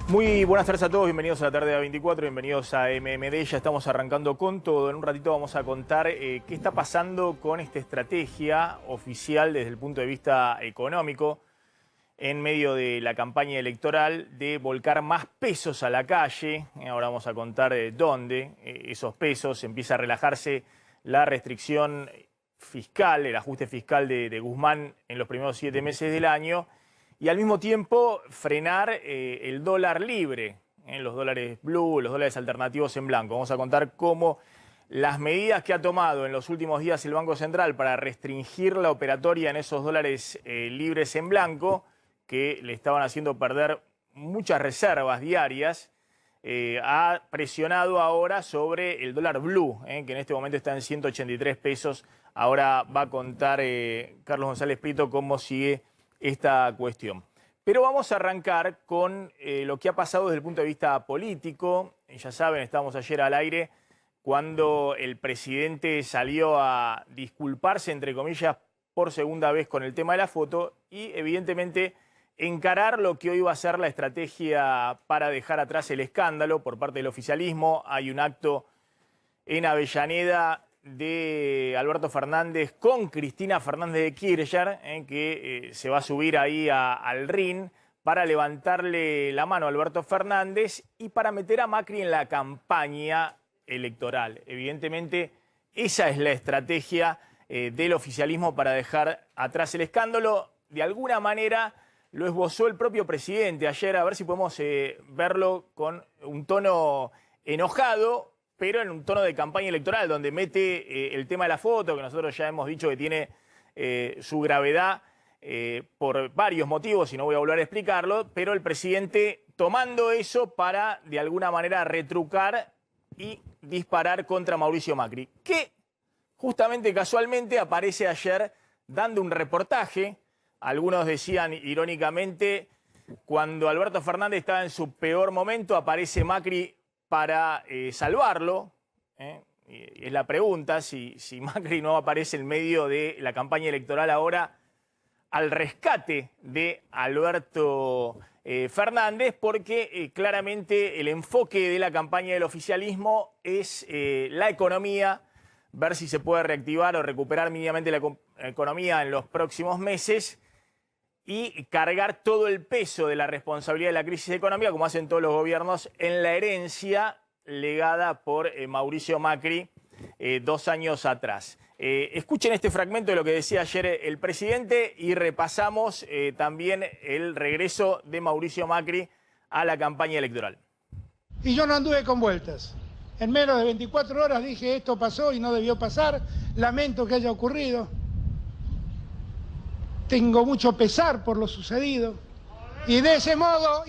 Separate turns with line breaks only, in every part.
Muy buenas tardes a todos, bienvenidos a la tarde de A24, bienvenidos a MMD. Ya estamos arrancando con todo. En un ratito vamos a contar qué está pasando con esta estrategia oficial desde el punto de vista económico en medio de la campaña electoral de volcar más pesos a la calle. Ahora vamos a contar dónde esos pesos. Empieza a relajarse la restricción fiscal, el ajuste fiscal de Guzmán en los primeros 7 meses del año. Y al mismo tiempo frenar el dólar libre, los dólares blue, los dólares alternativos en blanco. Vamos a contar cómo las medidas que ha tomado en los últimos días el Banco Central para restringir la operatoria en esos dólares libres en blanco, que le estaban haciendo perder muchas reservas diarias, ha presionado ahora sobre el dólar blue, que en este momento está en 183 pesos. Ahora va a contar Carlos González Prieto cómo sigue esta cuestión. Pero vamos a arrancar con lo que ha pasado desde el punto de vista político. Ya saben, estábamos ayer al aire cuando el presidente salió a disculparse, entre comillas, por segunda vez con el tema de la foto y evidentemente encarar lo que hoy va a ser la estrategia para dejar atrás el escándalo por parte del oficialismo. Hay un acto en Avellaneda de Alberto Fernández con Cristina Fernández de Kirchner, que se va a subir ahí al ring para levantarle la mano a Alberto Fernández y para meter a Macri en la campaña electoral. Evidentemente, esa es la estrategia del oficialismo para dejar atrás el escándalo. De alguna manera lo esbozó el propio presidente ayer, a ver si podemos verlo con un tono enojado, pero en un tono de campaña electoral, donde mete el tema de la foto, que nosotros ya hemos dicho que tiene su gravedad por varios motivos, y no voy a volver a explicarlo, pero el presidente tomando eso para, de alguna manera, retrucar y disparar contra Mauricio Macri, que justamente, casualmente, aparece ayer dando un reportaje. Algunos decían, irónicamente, cuando Alberto Fernández estaba en su peor momento, aparece Macri para salvarlo. Y es la pregunta, si Macri no aparece en medio de la campaña electoral ahora al rescate de Alberto Fernández, porque claramente el enfoque de la campaña del oficialismo es la economía, ver si se puede reactivar o recuperar mínimamente la economía en los próximos meses y cargar todo el peso de la responsabilidad de la crisis económica, como hacen todos los gobiernos, en la herencia legada por Mauricio Macri 2 años atrás. Escuchen este fragmento de lo que decía ayer el presidente y repasamos también el regreso de Mauricio Macri a la campaña electoral.
Y yo no anduve con vueltas. En menos de 24 horas dije, esto pasó y no debió pasar, lamento que haya ocurrido. Tengo mucho pesar por lo sucedido. Y de ese modo,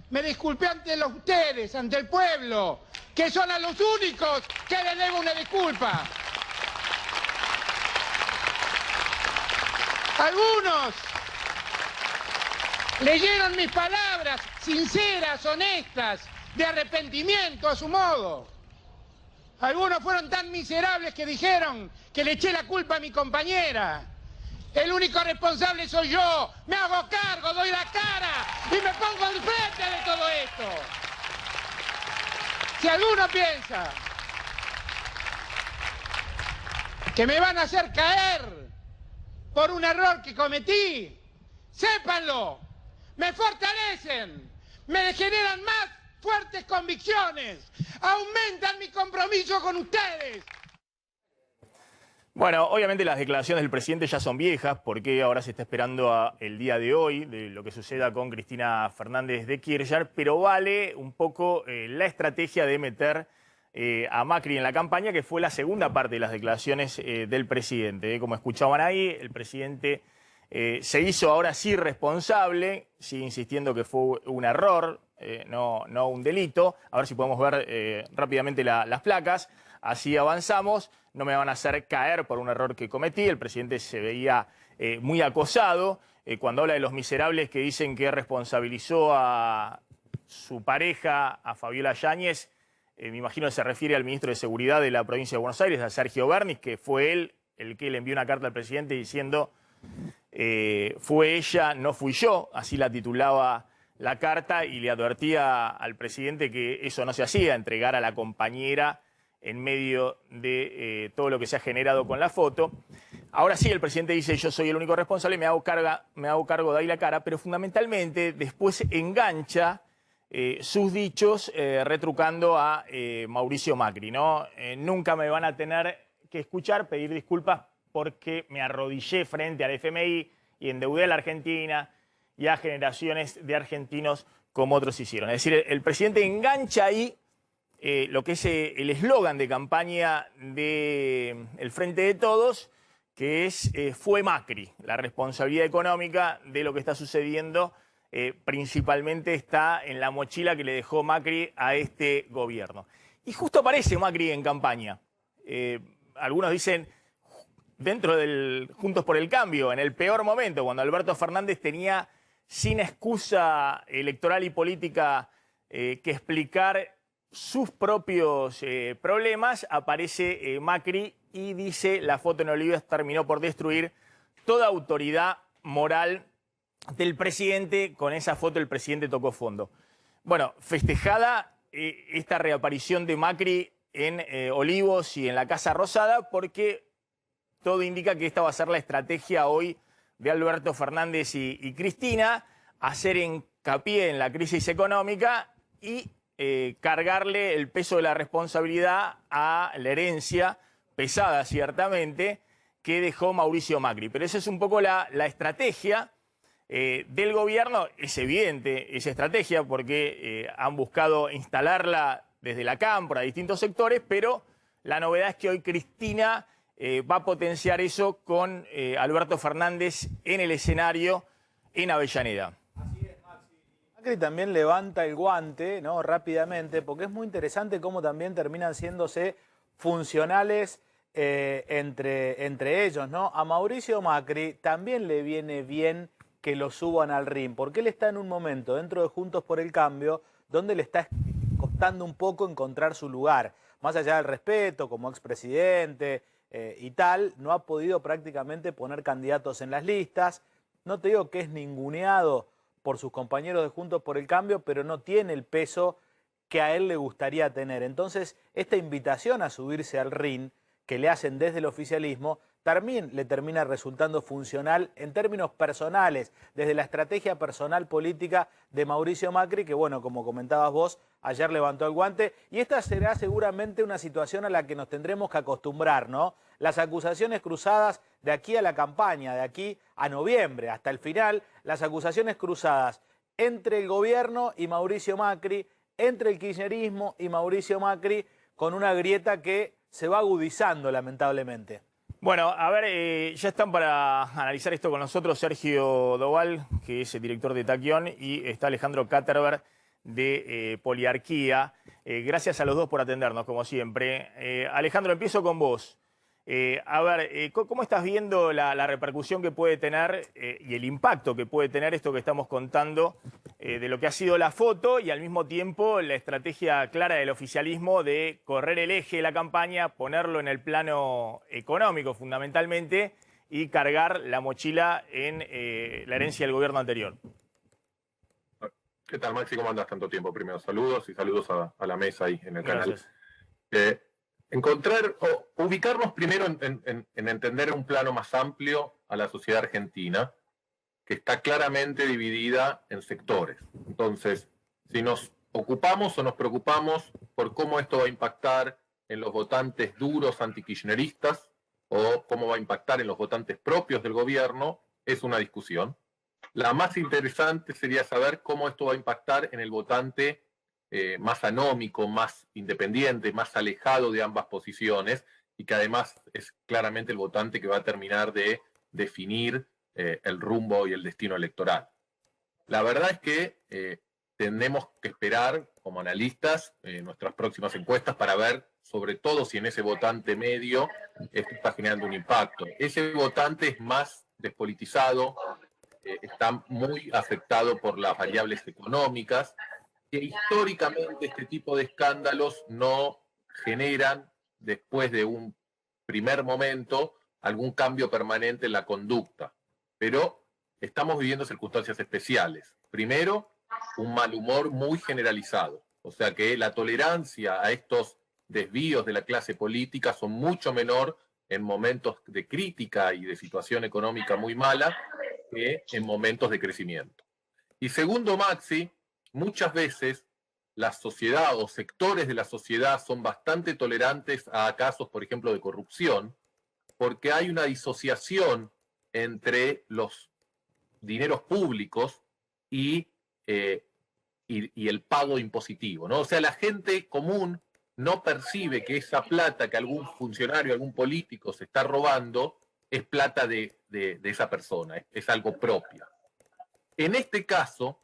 me disculpé ante ustedes, ante el pueblo, que son a los únicos que les debo una disculpa. Algunos leyeron mis palabras sinceras, honestas, de arrepentimiento a su modo. Algunos fueron tan miserables que dijeron que le eché la culpa a mi compañera. El único responsable soy yo. Me hago cargo, doy la cara y me pongo al frente de todo esto. Si alguno piensa que me van a hacer caer por un error que cometí, sépanlo, me fortalecen, me generan más fuertes convicciones, aumentan mi compromiso con ustedes.
Bueno, obviamente las declaraciones del presidente ya son viejas, porque ahora se está esperando el día de hoy, de lo que suceda con Cristina Fernández de Kirchner, pero vale un poco la estrategia de meter a Macri en la campaña, que fue la segunda parte de las declaraciones del presidente. Como escuchaban ahí, el presidente se hizo ahora sí responsable, sigue insistiendo que fue un error, no un delito. A ver si podemos ver rápidamente las placas. Así avanzamos, no me van a hacer caer por un error que cometí. El presidente se veía muy acosado cuando habla de los miserables que dicen que responsabilizó a su pareja, a Fabiola Yáñez. Me imagino que se refiere al ministro de Seguridad de la provincia de Buenos Aires, a Sergio Bernis, que fue él el que le envió una carta al presidente diciendo fue ella, no fui yo, así la titulaba la carta, y le advertía al presidente que eso no se hacía, entregar a la compañera en medio de todo lo que se ha generado con la foto. Ahora sí, el presidente dice: yo soy el único responsable, me hago cargo de ahí la cara, pero fundamentalmente después engancha sus dichos retrucando a Mauricio Macri, ¿no? Nunca me van a tener que escuchar pedir disculpas porque me arrodillé frente al FMI y endeudé a la Argentina y a generaciones de argentinos como otros hicieron. Es decir, el presidente engancha ahí lo que es el eslogan de campaña del Frente de Todos, que es fue Macri. La responsabilidad económica de lo que está sucediendo principalmente está en la mochila que le dejó Macri a este gobierno. Y justo aparece Macri en campaña. Algunos dicen, dentro del Juntos por el Cambio, en el peor momento, cuando Alberto Fernández tenía sin excusa electoral y política que explicar sus propios problemas, aparece Macri y dice: la foto en Olivos terminó por destruir toda autoridad moral del presidente. Con esa foto el presidente tocó fondo. Bueno, festejada esta reaparición de Macri en Olivos y en la Casa Rosada, porque todo indica que esta va a ser la estrategia hoy de Alberto Fernández y Cristina: hacer hincapié en la crisis económica y cargarle el peso de la responsabilidad a la herencia, pesada ciertamente, que dejó Mauricio Macri. Pero esa es un poco la estrategia del gobierno. Es evidente esa estrategia porque han buscado instalarla desde la cámpora a distintos sectores, pero la novedad es que hoy Cristina va a potenciar eso con Alberto Fernández en el escenario en Avellaneda.
Macri también levanta el guante, ¿no?, rápidamente, porque es muy interesante cómo también terminan siéndose funcionales entre ellos, ¿no? A Mauricio Macri también le viene bien que lo suban al ring, porque él está en un momento dentro de Juntos por el Cambio donde le está costando un poco encontrar su lugar. Más allá del respeto como expresidente y tal, no ha podido prácticamente poner candidatos en las listas. No te digo que es ninguneado por sus compañeros de Juntos por el Cambio, pero no tiene el peso que a él le gustaría tener. Entonces, esta invitación a subirse al ring que le hacen desde el oficialismo también le termina resultando funcional en términos personales, desde la estrategia personal política de Mauricio Macri, que, bueno, como comentabas vos, ayer levantó el guante, y esta será seguramente una situación a la que nos tendremos que acostumbrar, ¿no? Las acusaciones cruzadas de aquí a la campaña, de aquí a noviembre, hasta el final, las acusaciones cruzadas entre el gobierno y Mauricio Macri, entre el kirchnerismo y Mauricio Macri, con una grieta que se va agudizando, lamentablemente.
Bueno, a ver, ya están para analizar esto con nosotros Sergio Doval, que es el director de Taquión, y está Alejandro Katterberg de Poliarquía. Gracias a los dos por atendernos, como siempre. Alejandro, empiezo con vos. A ver, ¿cómo estás viendo la repercusión que puede tener y el impacto que puede tener esto que estamos contando de lo que ha sido la foto, y al mismo tiempo la estrategia clara del oficialismo de correr el eje de la campaña, ponerlo en el plano económico fundamentalmente y cargar la mochila en la herencia del gobierno anterior?
¿Qué tal, Maxi? ¿Cómo andas tanto tiempo? Primero, saludos y saludos a la mesa ahí en el canal. Encontrar o ubicarnos primero en entender un plano más amplio a la sociedad argentina, que está claramente dividida en sectores. Entonces, si nos ocupamos o nos preocupamos por cómo esto va a impactar en los votantes duros antikirchneristas o cómo va a impactar en los votantes propios del gobierno, es una discusión. La más interesante sería saber cómo esto va a impactar en el votante más anómico, más independiente, más alejado de ambas posiciones, y que además es claramente el votante que va a terminar de definir el rumbo y el destino electoral. La verdad es que tenemos que esperar, como analistas, nuestras próximas encuestas para ver, sobre todo si en ese votante medio esto está generando un impacto. Ese votante es más despolitizado, está muy afectado por las variables económicas, que históricamente este tipo de escándalos no generan, después de un primer momento, algún cambio permanente en la conducta. pero estamos viviendo circunstancias especiales. Primero, un mal humor muy generalizado, o sea que la tolerancia a estos desvíos de la clase política son mucho menor en momentos de crítica y de situación económica muy mala que en momentos de crecimiento. Y segundo, Maxi, muchas veces la sociedad o sectores de la sociedad son bastante tolerantes a casos, por ejemplo, de corrupción, porque hay una disociación entre los dineros públicos y el pago impositivo, ¿no? O sea, la gente común no percibe que esa plata que algún funcionario, algún político se está robando es plata de esa persona, es algo propio. En este caso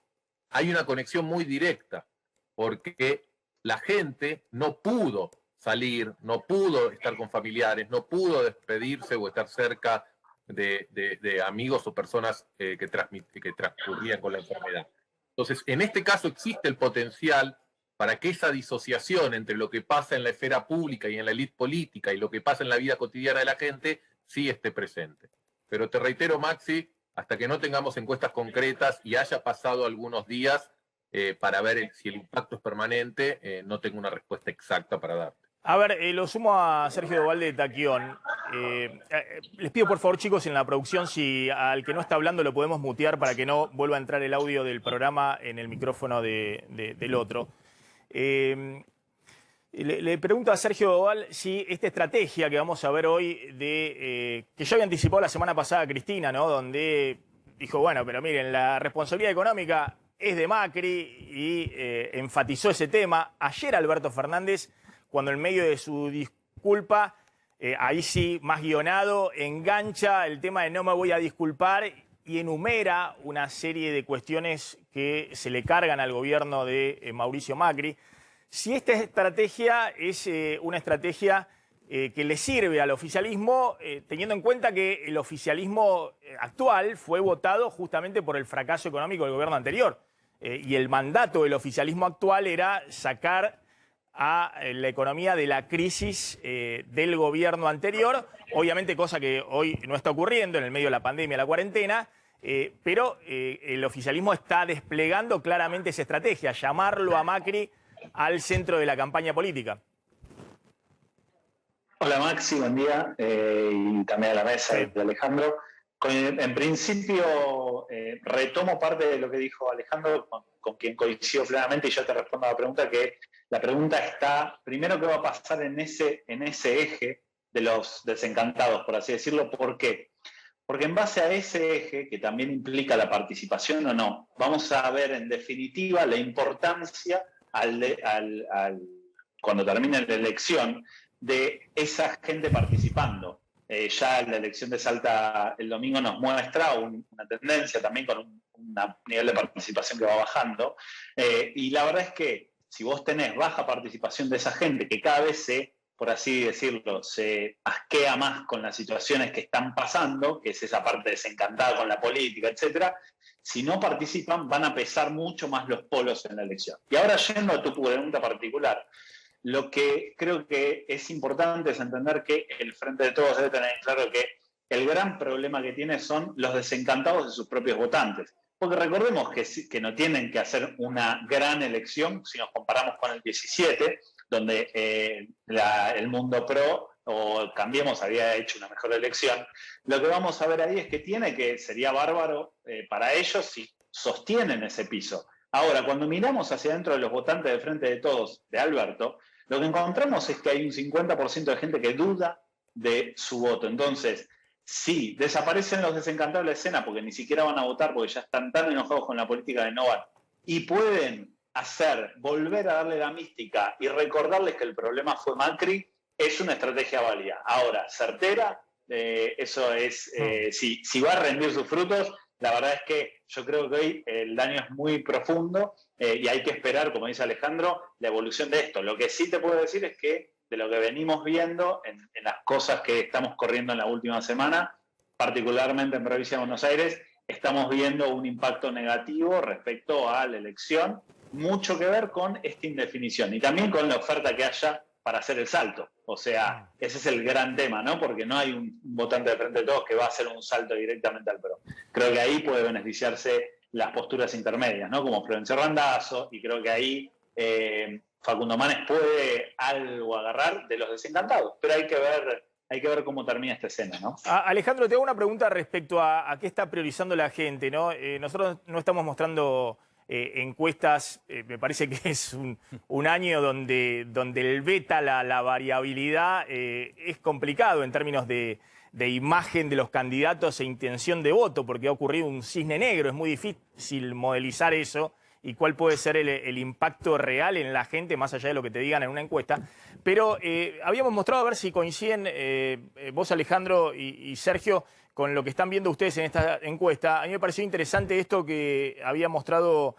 hay una conexión muy directa, porque la gente no pudo salir, no pudo estar con familiares, no pudo despedirse o estar cerca de amigos o personas que transcurrían con la enfermedad. Entonces, en este caso existe el potencial para que esa disociación entre lo que pasa en la esfera pública y en la élite política y lo que pasa en la vida cotidiana de la gente sí esté presente. Pero te reitero, Maxi, hasta que no tengamos encuestas concretas y haya pasado algunos días para ver si el impacto es permanente, no tengo una respuesta exacta para darte.
A ver, lo sumo a Sergio Doval de Taquión. Les pido por favor, chicos, en la producción, si al que no está hablando lo podemos mutear para que no vuelva a entrar el audio del programa en el micrófono del otro. Le pregunto a Sergio Doval si esta estrategia que vamos a ver hoy, que ya había anticipado la semana pasada Cristina, ¿no? Donde dijo, bueno, pero miren, la responsabilidad económica es de Macri y enfatizó ese tema. Ayer Alberto Fernández, cuando en medio de su disculpa, ahí sí, más guionado, engancha el tema de no me voy a disculpar y enumera una serie de cuestiones que se le cargan al gobierno de Mauricio Macri. Si esta estrategia es una estrategia que le sirve al oficialismo, teniendo en cuenta que el oficialismo actual fue votado justamente por el fracaso económico del gobierno anterior. Y el mandato del oficialismo actual era sacar a la economía de la crisis del gobierno anterior, obviamente cosa que hoy no está ocurriendo en el medio de la pandemia, la cuarentena, pero el oficialismo está desplegando claramente esa estrategia, llamarlo a Macri al centro de la campaña política.
Hola Maxi, buen día, y también a la mesa de Alejandro. En principio, retomo parte de lo que dijo Alejandro, con quien coincido plenamente, y yo te respondo a la pregunta, que la pregunta está, primero, ¿qué va a pasar en ese eje de los desencantados, por así decirlo? ¿Por qué? Porque en base a ese eje, que también implica la participación o no, vamos a ver en definitiva la importancia cuando termine la elección de esa gente participando. Ya la elección de Salta el domingo nos muestra una tendencia también con un nivel de participación que va bajando. Y la verdad es que si vos tenés baja participación de esa gente que cada vez por así decirlo, se asquea más con las situaciones que están pasando, que es esa parte desencantada con la política, etcétera, si no participan van a pesar mucho más los polos en la elección. Y ahora, yendo a tu pregunta particular, lo que creo que es importante es entender que el Frente de Todos debe tener claro que el gran problema que tiene son los desencantados de sus propios votantes. Porque recordemos que no tienen que hacer una gran elección si nos comparamos con el 17, donde el Mundo Pro o Cambiemos había hecho una mejor elección. Lo que vamos a ver ahí es que sería bárbaro para ellos si sostienen ese piso. Ahora, cuando miramos hacia adentro de los votantes del Frente de Todos de Alberto, lo que encontramos es que hay un 50% de gente que duda de su voto. Entonces, si desaparecen los desencantados de la escena porque ni siquiera van a votar porque ya están tan enojados con la política de no van, y pueden volver a darle la mística y recordarles que el problema fue Macri, es una estrategia válida. Ahora, certera, eso es, si va a rendir sus frutos, la verdad es que yo creo que hoy el daño es muy profundo y hay que esperar, como dice Alejandro, la evolución de esto. Lo que sí te puedo decir es que de lo que venimos viendo en las cosas que estamos corriendo en la última semana, particularmente en provincia de Buenos Aires, estamos viendo un impacto negativo respecto a la elección, mucho que ver con esta indefinición y también con la oferta que haya para hacer el salto. O sea, ese es el gran tema, ¿no? Porque no hay un votante de Frente de Todos que va a hacer un salto directamente al PRO. Creo que ahí puede beneficiarse las posturas intermedias, ¿no? Como Florencio Randazzo, y creo que ahí Facundo Manes puede algo agarrar de los desencantados, pero hay que ver cómo termina esta escena, ¿no?
Alejandro, te hago una pregunta respecto a qué está priorizando la gente, ¿no? Nosotros no estamos mostrando encuestas, me parece que es un año donde el beta, la variabilidad, es complicado en términos de imagen de los candidatos e intención de voto, porque ha ocurrido un cisne negro, es muy difícil modelizar eso y cuál puede ser el impacto real en la gente, más allá de lo que te digan en una encuesta. Pero habíamos mostrado, a ver si coinciden vos, Alejandro, y Sergio, con lo que están viendo ustedes en esta encuesta. A mí me pareció interesante esto que había mostrado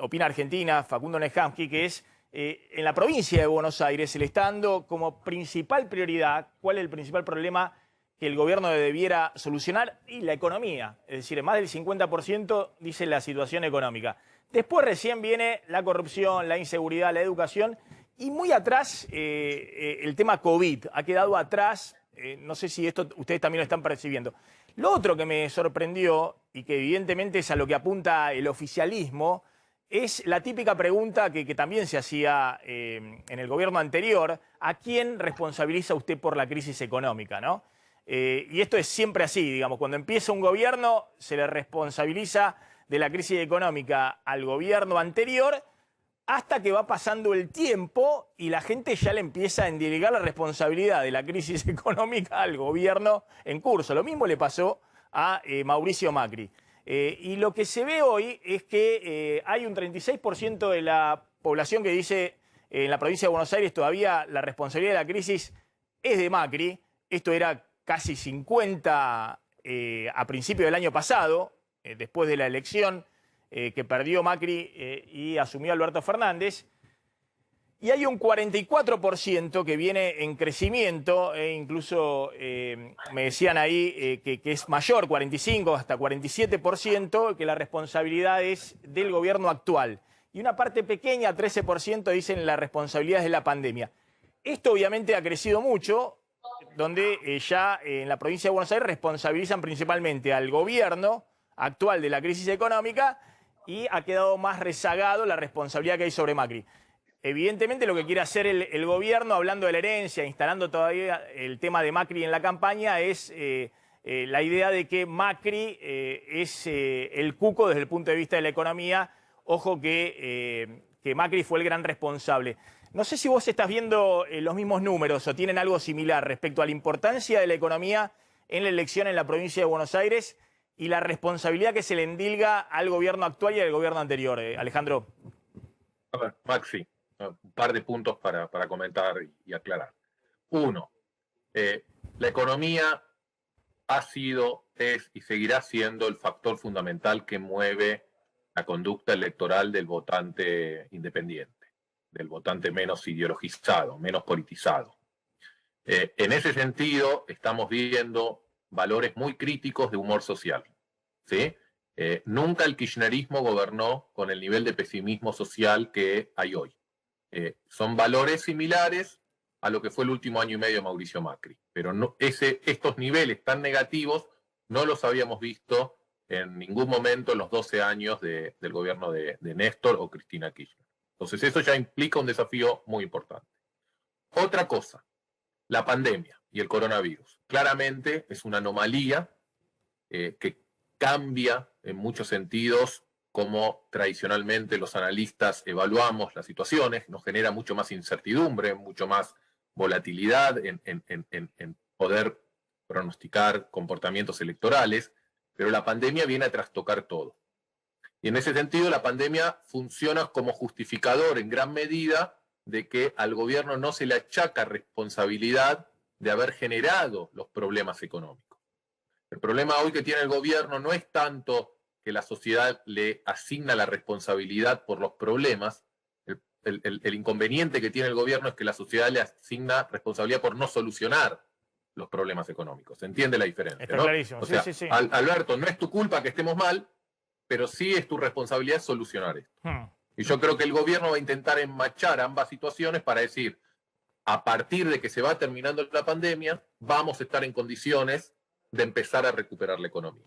Opina Argentina, Facundo Nejamsky, que es en la provincia de Buenos Aires se le está dando como principal prioridad cuál es el principal problema que el gobierno debiera solucionar, y la economía. Es decir, más del 50% dice la situación económica. Después recién viene la corrupción, la inseguridad, la educación, y muy atrás el tema COVID. Ha quedado atrás, no sé si esto ustedes también lo están percibiendo. Lo otro que me sorprendió, y que evidentemente es a lo que apunta el oficialismo, es la típica pregunta que también se hacía en el gobierno anterior: ¿a quién responsabiliza usted por la crisis económica, ¿no? Y esto es siempre así, digamos, cuando empieza un gobierno se le responsabiliza de la crisis económica al gobierno anterior, hasta que va pasando el tiempo y la gente ya le empieza a endilgar la responsabilidad de la crisis económica al gobierno en curso. Lo mismo le pasó a Mauricio Macri. Y lo que se ve hoy es que hay un 36% de la población que dice en la provincia de Buenos Aires todavía la responsabilidad de la crisis es de Macri. Esto era casi 50 a principios del año pasado, después de la elección que perdió Macri y asumió Alberto Fernández. Y hay un 44% que viene en crecimiento, e incluso me decían ahí que es mayor, 45 hasta 47%, que la responsabilidad es del gobierno actual. Y una parte pequeña, 13%, dicen la responsabilidad es de la pandemia. Esto obviamente ha crecido mucho, donde ya en la provincia de Buenos Aires responsabilizan principalmente al gobierno actual de la crisis económica, y ha quedado más rezagado la responsabilidad que hay sobre Macri. Evidentemente lo que quiere hacer el gobierno, hablando de la herencia, instalando todavía el tema de Macri en la campaña, es la idea de que Macri es el cuco desde el punto de vista de la economía. Ojo que Macri fue el gran responsable. No sé si vos estás viendo los mismos números o tienen algo similar respecto a la importancia de la economía en la elección en la provincia de Buenos Aires y la responsabilidad que se le endilga al gobierno actual y al gobierno anterior. Alejandro.
A ver, Maxi, un par de puntos para comentar y aclarar. Uno, la economía ha sido, es y seguirá siendo el factor fundamental que mueve la conducta electoral del votante independiente, del votante menos ideologizado, menos politizado. En ese sentido, estamos viendo valores muy críticos de humor social, ¿sí? Nunca el kirchnerismo gobernó con el nivel de pesimismo social que hay hoy. Son valores similares a lo que fue el último año y medio de Mauricio Macri, pero no, estos niveles tan negativos no los habíamos visto en ningún momento en los 12 años del gobierno de Néstor o Cristina Kirchner. Entonces eso ya implica un desafío muy importante. Otra cosa, la pandemia y el coronavirus. Claramente es una anomalía que cambia en muchos sentidos cómo tradicionalmente los analistas evaluamos las situaciones, nos genera mucho más incertidumbre, mucho más volatilidad en poder pronosticar comportamientos electorales, pero la pandemia viene a trastocar todo. Y en ese sentido la pandemia funciona como justificador en gran medida de que al gobierno no se le achaca responsabilidad de haber generado los problemas económicos. El problema hoy que tiene el gobierno no es tanto que la sociedad le asigna la responsabilidad por los problemas. El inconveniente que tiene el gobierno es que la sociedad le asigna responsabilidad por no solucionar los problemas económicos. ¿Se entiende la diferencia?
Está
¿no?
clarísimo.
O sea,
sí.
Alberto, no es tu culpa que estemos mal, pero sí es tu responsabilidad solucionar esto. Y yo creo que el gobierno va a intentar enmachar ambas situaciones para decir, a partir de que se va terminando la pandemia, vamos a estar en condiciones de empezar a recuperar la economía.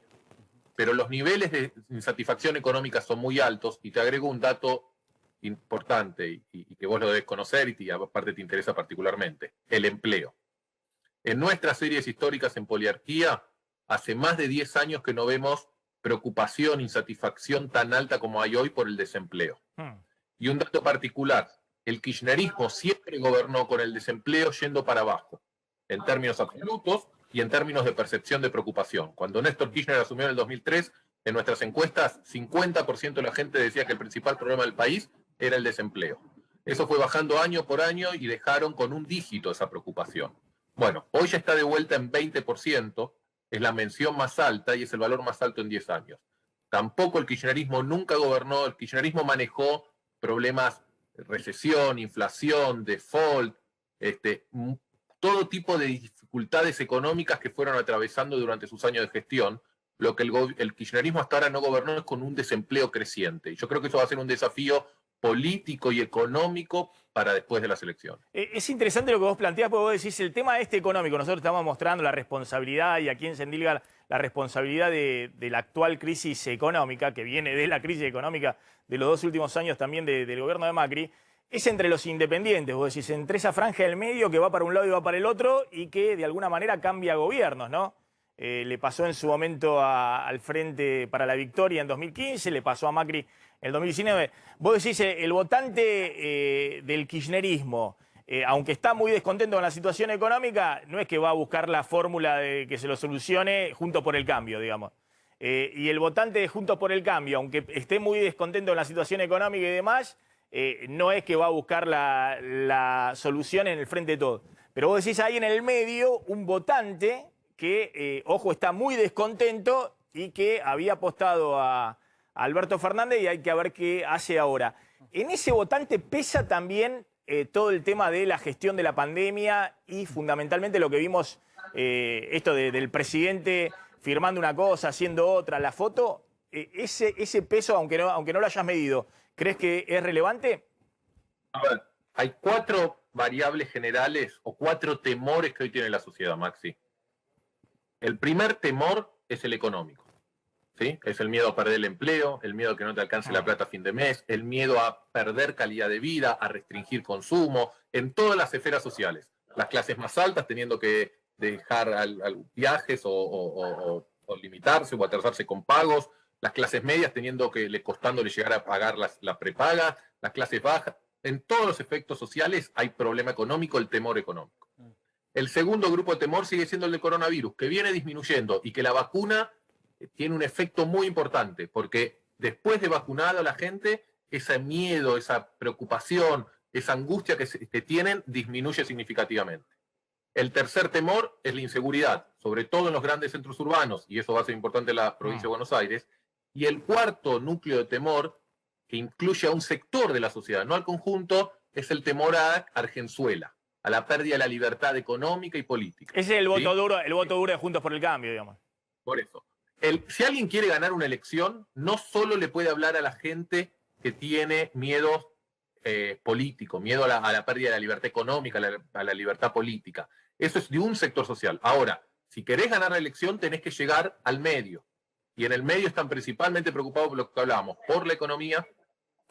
pero los niveles de insatisfacción económica son muy altos, y te agrego un dato importante y que vos lo debes conocer y aparte te interesa particularmente: el empleo. En nuestras series históricas en Poliarquía, hace más de 10 años que no vemos preocupación, insatisfacción tan alta como hay hoy por el desempleo. Y un dato particular: el kirchnerismo siempre gobernó con el desempleo yendo para abajo, en términos absolutos y en términos de percepción de preocupación. Cuando Néstor Kirchner asumió en el 2003, en nuestras encuestas, 50% de la gente decía que el principal problema del país era el desempleo. Eso fue bajando año por año y dejaron con un dígito esa preocupación. Bueno, hoy ya está de vuelta en 20%, es la mención más alta y es el valor más alto en 10 años. Tampoco el kirchnerismo nunca gobernó, el kirchnerismo manejó problemas de recesión, inflación, default, todo tipo de dificultades económicas que fueron atravesando durante sus años de gestión. Lo que el kirchnerismo hasta ahora no gobernó es con un desempleo creciente. Y yo creo que eso va a ser un desafío político y económico para después de las elecciones.
Es interesante lo que vos planteás, porque vos decís el tema económico. Nosotros estamos mostrando la responsabilidad, y aquí en Sendilgar, la responsabilidad de la actual crisis económica, que viene de la crisis económica de los 2 últimos años también del gobierno de Macri. Es entre los independientes, vos decís, entre esa franja del medio que va para un lado y va para el otro y que de alguna manera cambia gobiernos, ¿no? Le pasó en su momento al Frente para la Victoria en 2015, le pasó a Macri en el 2019. Vos decís, el votante del kirchnerismo, aunque está muy descontento con la situación económica, no es que va a buscar la fórmula de que se lo solucione Juntos por el Cambio, digamos. Y el votante de Juntos por el Cambio, aunque esté muy descontento con la situación económica y demás, no es que va a buscar la solución en el frente de todos. Pero vos decís ahí en el medio un votante que, ojo, está muy descontento y que había apostado a Alberto Fernández, y hay que ver qué hace ahora. En ese votante pesa también todo el tema de la gestión de la pandemia y fundamentalmente lo que vimos, esto del presidente firmando una cosa, haciendo otra, la foto. Ese peso, aunque no lo hayas medido, ¿crees que es relevante?
A ver, hay 4 variables generales o 4 temores que hoy tiene la sociedad, Maxi. El primer temor es el económico, ¿sí? Es el miedo a perder el empleo, el miedo a que no te alcance la plata a fin de mes, el miedo a perder calidad de vida, a restringir consumo, en todas las esferas sociales. Las clases más altas teniendo que dejar viajes o limitarse o atrasarse con pagos, las clases medias costándole llegar a pagar la prepaga, las clases bajas. En todos los efectos sociales hay problema económico, el temor económico. El segundo grupo de temor sigue siendo el de coronavirus, que viene disminuyendo y que la vacuna tiene un efecto muy importante, porque después de vacunada a la gente, ese miedo, esa preocupación, esa angustia que tienen disminuye significativamente. El tercer temor es la inseguridad, sobre todo en los grandes centros urbanos, y eso va a ser importante en la provincia de Buenos Aires. Y el cuarto núcleo de temor, que incluye a un sector de la sociedad, no al conjunto, es el temor a Argenzuela, a la pérdida de la libertad económica y política.
Ese es el voto duro, el voto duro de Juntos por el Cambio, digamos.
Por eso. Si alguien quiere ganar una elección, no solo le puede hablar a la gente que tiene miedo político, miedo a la pérdida de la libertad económica, a la libertad política. Eso es de un sector social. Ahora, si querés ganar la elección, tenés que llegar al medio. Y en el medio están principalmente preocupados por lo que hablábamos, por la economía,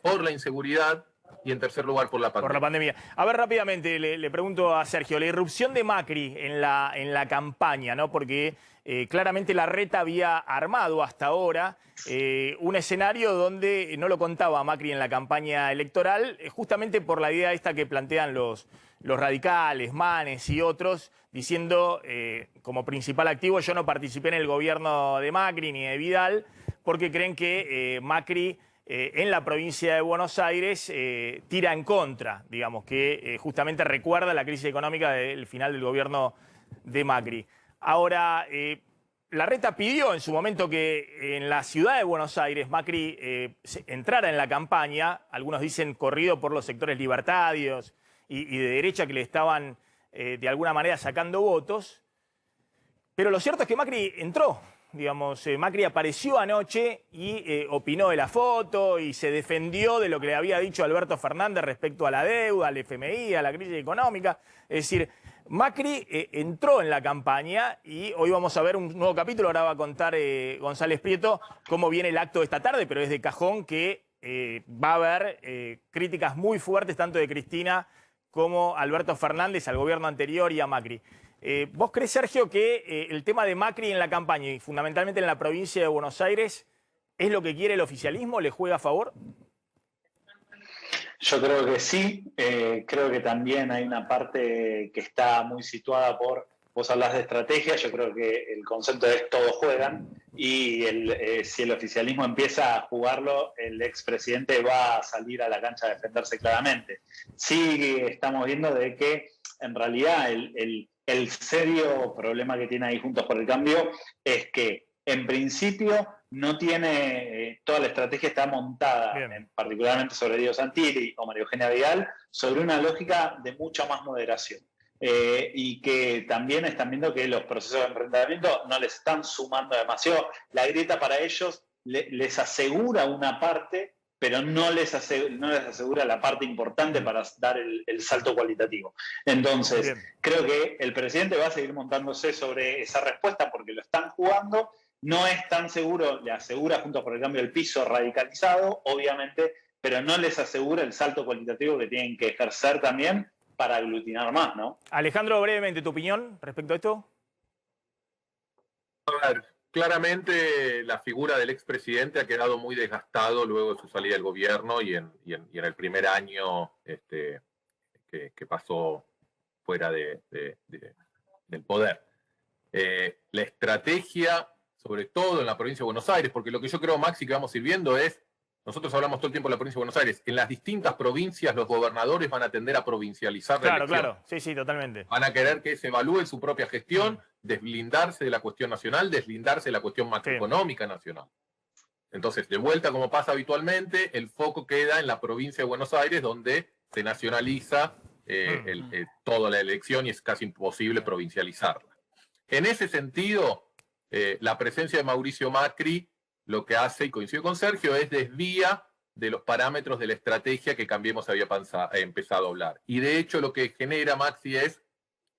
por la inseguridad y, en tercer lugar, por la pandemia.
Por la pandemia. A ver, rápidamente, le pregunto a Sergio, la irrupción de Macri en la campaña, ¿no? Porque claramente Larreta había armado hasta ahora un escenario donde no lo contaba Macri en la campaña electoral, justamente por la idea esta que plantean los radicales, Manes y otros, diciendo como principal activo: yo no participé en el gobierno de Macri ni de Vidal, porque creen que Macri en la provincia de Buenos Aires tira en contra, digamos, que justamente recuerda la crisis económica del final del gobierno de Macri. Ahora, Larreta pidió en su momento que en la ciudad de Buenos Aires Macri entrara en la campaña, algunos dicen corrido por los sectores libertarios y de derecha que le estaban de alguna manera sacando votos, pero lo cierto es que Macri entró. Digamos, Macri apareció anoche y opinó de la foto y se defendió de lo que le había dicho Alberto Fernández respecto a la deuda, al FMI, a la crisis económica. Es decir, Macri entró en la campaña y hoy vamos a ver un nuevo capítulo. Ahora va a contar González Prieto cómo viene el acto de esta tarde, pero es de cajón que va a haber críticas muy fuertes tanto de Cristina como Alberto Fernández al gobierno anterior y a Macri. ¿Vos crees, Sergio, que el tema de Macri en la campaña y fundamentalmente en la provincia de Buenos Aires es lo que quiere el oficialismo? ¿Le juega a favor?
Yo creo que sí, creo que también hay una parte que está muy situada por, vos hablás de estrategia, yo creo que el concepto es todos juegan y si el oficialismo empieza a jugarlo, el expresidente va a salir a la cancha a defenderse claramente. Sí estamos viendo de que en realidad el serio problema que tiene ahí Juntos por el Cambio es que en principio no tiene, toda la estrategia está montada, particularmente sobre Diego Santilli o María Eugenia Vidal, sobre una lógica de mucha más moderación. Y que también están viendo que los procesos de enfrentamiento no les están sumando demasiado. La grieta para ellos les asegura una parte, pero no les asegura la parte importante para dar el salto cualitativo. Entonces, creo que el presidente va a seguir montándose sobre esa respuesta porque lo están jugando. No es tan seguro, le asegura Juntos por el Cambio el piso radicalizado, obviamente, pero no les asegura el salto cualitativo que tienen que ejercer también para aglutinar más, ¿no?
Alejandro, brevemente, ¿tu opinión respecto a esto?
A ver, claramente la figura del expresidente ha quedado muy desgastado luego de su salida del gobierno y en el primer año que pasó fuera del poder. La estrategia, sobre todo en la provincia de Buenos Aires, porque lo que yo creo, Maxi, que vamos a ir viendo es, nosotros hablamos todo el tiempo de la provincia de Buenos Aires, en las distintas provincias los gobernadores van a tender a provincializar la elección.
Claro, sí, totalmente.
Van a querer que se evalúe su propia gestión, deslindarse de la cuestión nacional, deslindarse de la cuestión macroeconómica nacional. Entonces, de vuelta, como pasa habitualmente, el foco queda en la provincia de Buenos Aires, donde se nacionaliza toda la elección y es casi imposible provincializarla. En ese sentido, la presencia de Mauricio Macri lo que hace, y coincido con Sergio, es desvía de los parámetros de la estrategia que Cambiemos había empezado a hablar. Y de hecho lo que genera, Maxi, es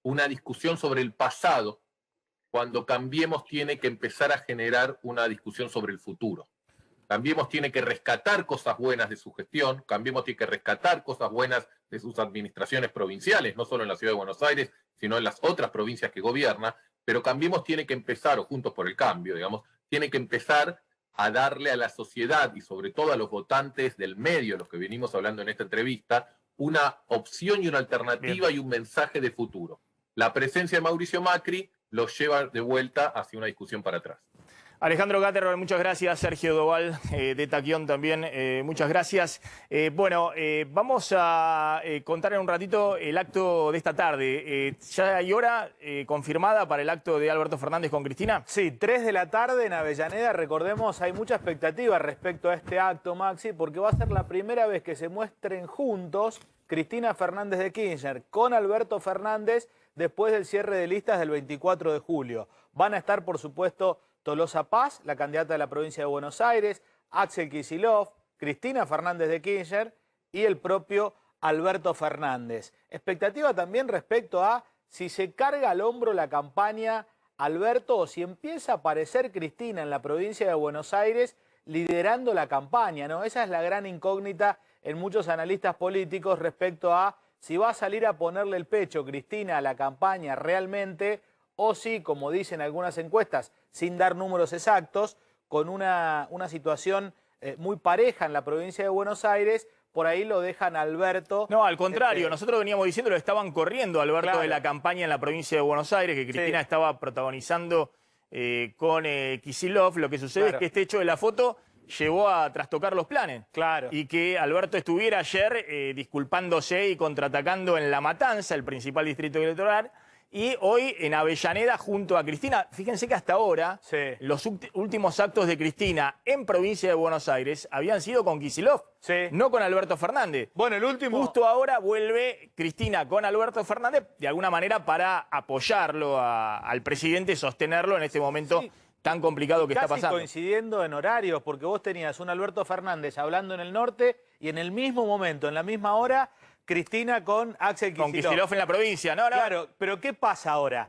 una discusión sobre el pasado, cuando Cambiemos tiene que empezar a generar una discusión sobre el futuro. Cambiemos tiene que rescatar cosas buenas de su gestión, Cambiemos tiene que rescatar cosas buenas de sus administraciones provinciales, no solo en la ciudad de Buenos Aires, sino en las otras provincias que gobierna, pero Cambiemos tiene que empezar, o Juntos por el Cambio, digamos, tiene que empezar a darle a la sociedad y sobre todo a los votantes del medio, los que venimos hablando en esta entrevista, una opción y una alternativa y un mensaje de futuro. La presencia de Mauricio Macri los lleva de vuelta hacia una discusión para atrás.
Alejandro Gatterberg, muchas gracias. Sergio Doval, de Taquión también, muchas gracias. Vamos a contar en un ratito el acto de esta tarde. ¿Ya hay hora confirmada para el acto de Alberto Fernández con Cristina?
Sí, 3 de la tarde en Avellaneda. Recordemos, hay mucha expectativa respecto a este acto, Maxi, porque va a ser la primera vez que se muestren juntos Cristina Fernández de Kirchner con Alberto Fernández después del cierre de listas del 24 de julio. Van a estar, por supuesto, Tolosa Paz, la candidata de la provincia de Buenos Aires, Axel Kicillof, Cristina Fernández de Kirchner y el propio Alberto Fernández. Expectativa también respecto a si se carga al hombro la campaña Alberto o si empieza a aparecer Cristina en la provincia de Buenos Aires liderando la campaña, ¿no? Esa es la gran incógnita en muchos analistas políticos respecto a si va a salir a ponerle el pecho Cristina a la campaña realmente o si, como dicen algunas encuestas, sin dar números exactos, con una situación muy pareja en la provincia de Buenos Aires, por ahí lo dejan a Alberto.
No, al contrario, nosotros veníamos diciendo que lo estaban corriendo Alberto de la campaña en la provincia de Buenos Aires, que Cristina estaba protagonizando con Kicillof. Lo que sucede es que este hecho de la foto llevó a trastocar los planes. Y que Alberto estuviera ayer disculpándose y contraatacando en La Matanza, el principal distrito electoral, y hoy en Avellaneda junto a Cristina. Fíjense que hasta ahora los últimos actos de Cristina en provincia de Buenos Aires habían sido con Kicillof, no con Alberto Fernández.
Bueno, el último...
Justo ahora vuelve Cristina con Alberto Fernández, de alguna manera para apoyarlo al presidente, sostenerlo en este momento tan complicado que está pasando.
Coincidiendo en horarios, porque vos tenías un Alberto Fernández hablando en el norte y en el mismo momento, en la misma hora, Cristina con Axel Kicillof.
Con Kicillof en la provincia, ¿no?
Claro, pero ¿qué pasa ahora?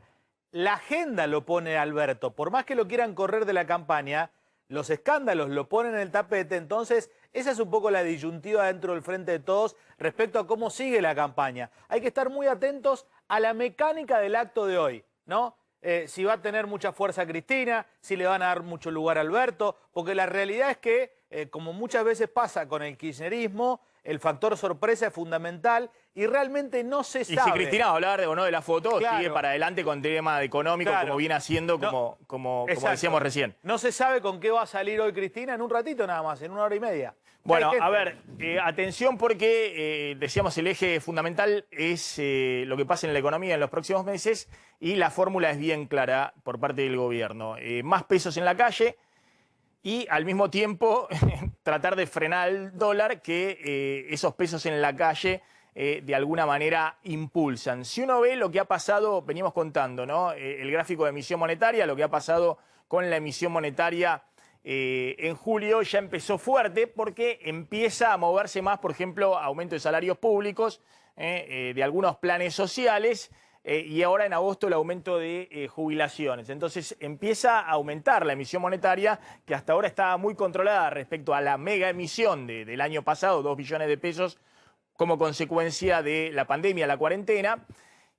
La agenda lo pone Alberto. Por más que lo quieran correr de la campaña, los escándalos lo ponen en el tapete. Entonces, esa es un poco la disyuntiva dentro del Frente de Todos respecto a cómo sigue la campaña. Hay que estar muy atentos a la mecánica del acto de hoy, ¿no? Si va a tener mucha fuerza Cristina, si le van a dar mucho lugar a Alberto, porque la realidad es que, como muchas veces pasa con el kirchnerismo, el factor sorpresa es fundamental y realmente no se sabe.
Y si Cristina va a hablar o no de la foto,
claro,
sigue para adelante con tema económico,
claro,
como viene haciendo, como decíamos recién.
No se sabe con qué va a salir hoy Cristina en un ratito nada más, en 1 hora y media.
Bueno, a ver, atención porque decíamos el eje fundamental es lo que pasa en la economía en los próximos meses y la fórmula es bien clara por parte del gobierno. Más pesos en la calle y al mismo tiempo tratar de frenar el dólar que esos pesos en la calle de alguna manera impulsan. Si uno ve lo que ha pasado, veníamos contando, ¿no? El gráfico de emisión monetaria, lo que ha pasado con la emisión monetaria en julio ya empezó fuerte porque empieza a moverse más, por ejemplo, aumento de salarios públicos, de algunos planes sociales y ahora en agosto el aumento de jubilaciones. Entonces empieza a aumentar la emisión monetaria que hasta ahora estaba muy controlada respecto a la mega emisión del año pasado, 2 billones de pesos como consecuencia de la pandemia, la cuarentena.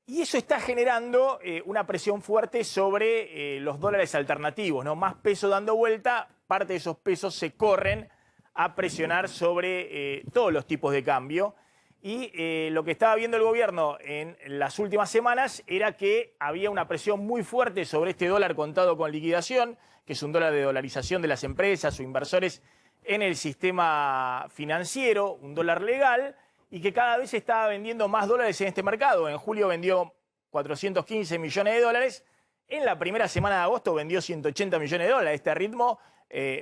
Y eso está generando una presión fuerte sobre los dólares alternativos, ¿no? Más peso dando vuelta, parte de esos pesos se corren a presionar sobre todos los tipos de cambio. Y lo que estaba viendo el gobierno en las últimas semanas era que había una presión muy fuerte sobre este dólar contado con liquidación, que es un dólar de dolarización de las empresas o inversores en el sistema financiero, un dólar legal, y que cada vez se estaba vendiendo más dólares en este mercado. En julio vendió 415 millones de dólares. En la primera semana de agosto vendió 180 millones de dólares. Este ritmo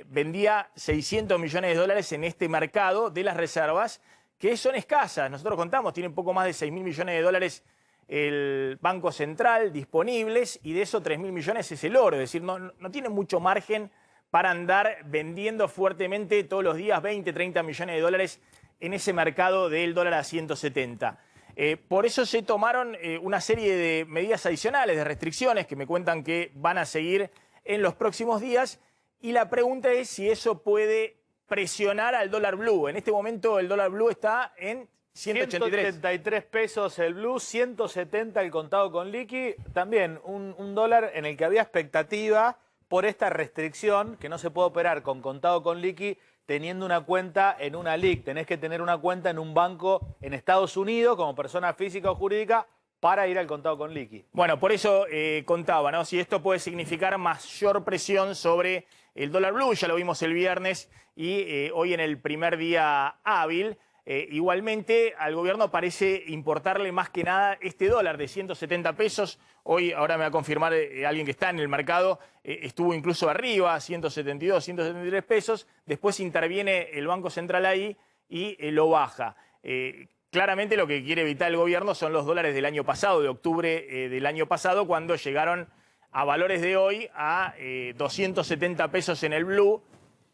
vendía 600 millones de dólares en este mercado de las reservas, que son escasas. Nosotros contamos, tiene un poco más de 6.000 millones de dólares el Banco Central disponibles y de esos 3.000 millones es el oro. Es decir, no tiene mucho margen para andar vendiendo fuertemente todos los días 20, 30 millones de dólares en ese mercado del dólar a 170. Por eso se tomaron una serie de medidas adicionales, de restricciones, que me cuentan que van a seguir en los próximos días. Y la pregunta es si eso puede presionar al dólar blue. En este momento el dólar blue está en 183.
183 pesos el blue, 170 el contado con liqui. También un dólar en el que había expectativa por esta restricción, que no se puede operar con contado con liqui teniendo una cuenta en una LIC. Tenés que tener una cuenta en un banco en Estados Unidos como persona física o jurídica para ir al contado con liqui.
Bueno, por eso contaba, ¿no? Si esto puede significar mayor presión sobre el dólar blue, ya lo vimos el viernes y hoy en el primer día hábil. Igualmente al gobierno parece importarle más que nada este dólar de 170 pesos. Hoy, ahora me va a confirmar alguien que está en el mercado, estuvo incluso arriba, 172, 173 pesos. Después interviene el Banco Central ahí y lo baja. Claramente lo que quiere evitar el gobierno son los dólares del año pasado, de octubre del año pasado, cuando llegaron a valores de hoy a 270 pesos en el blue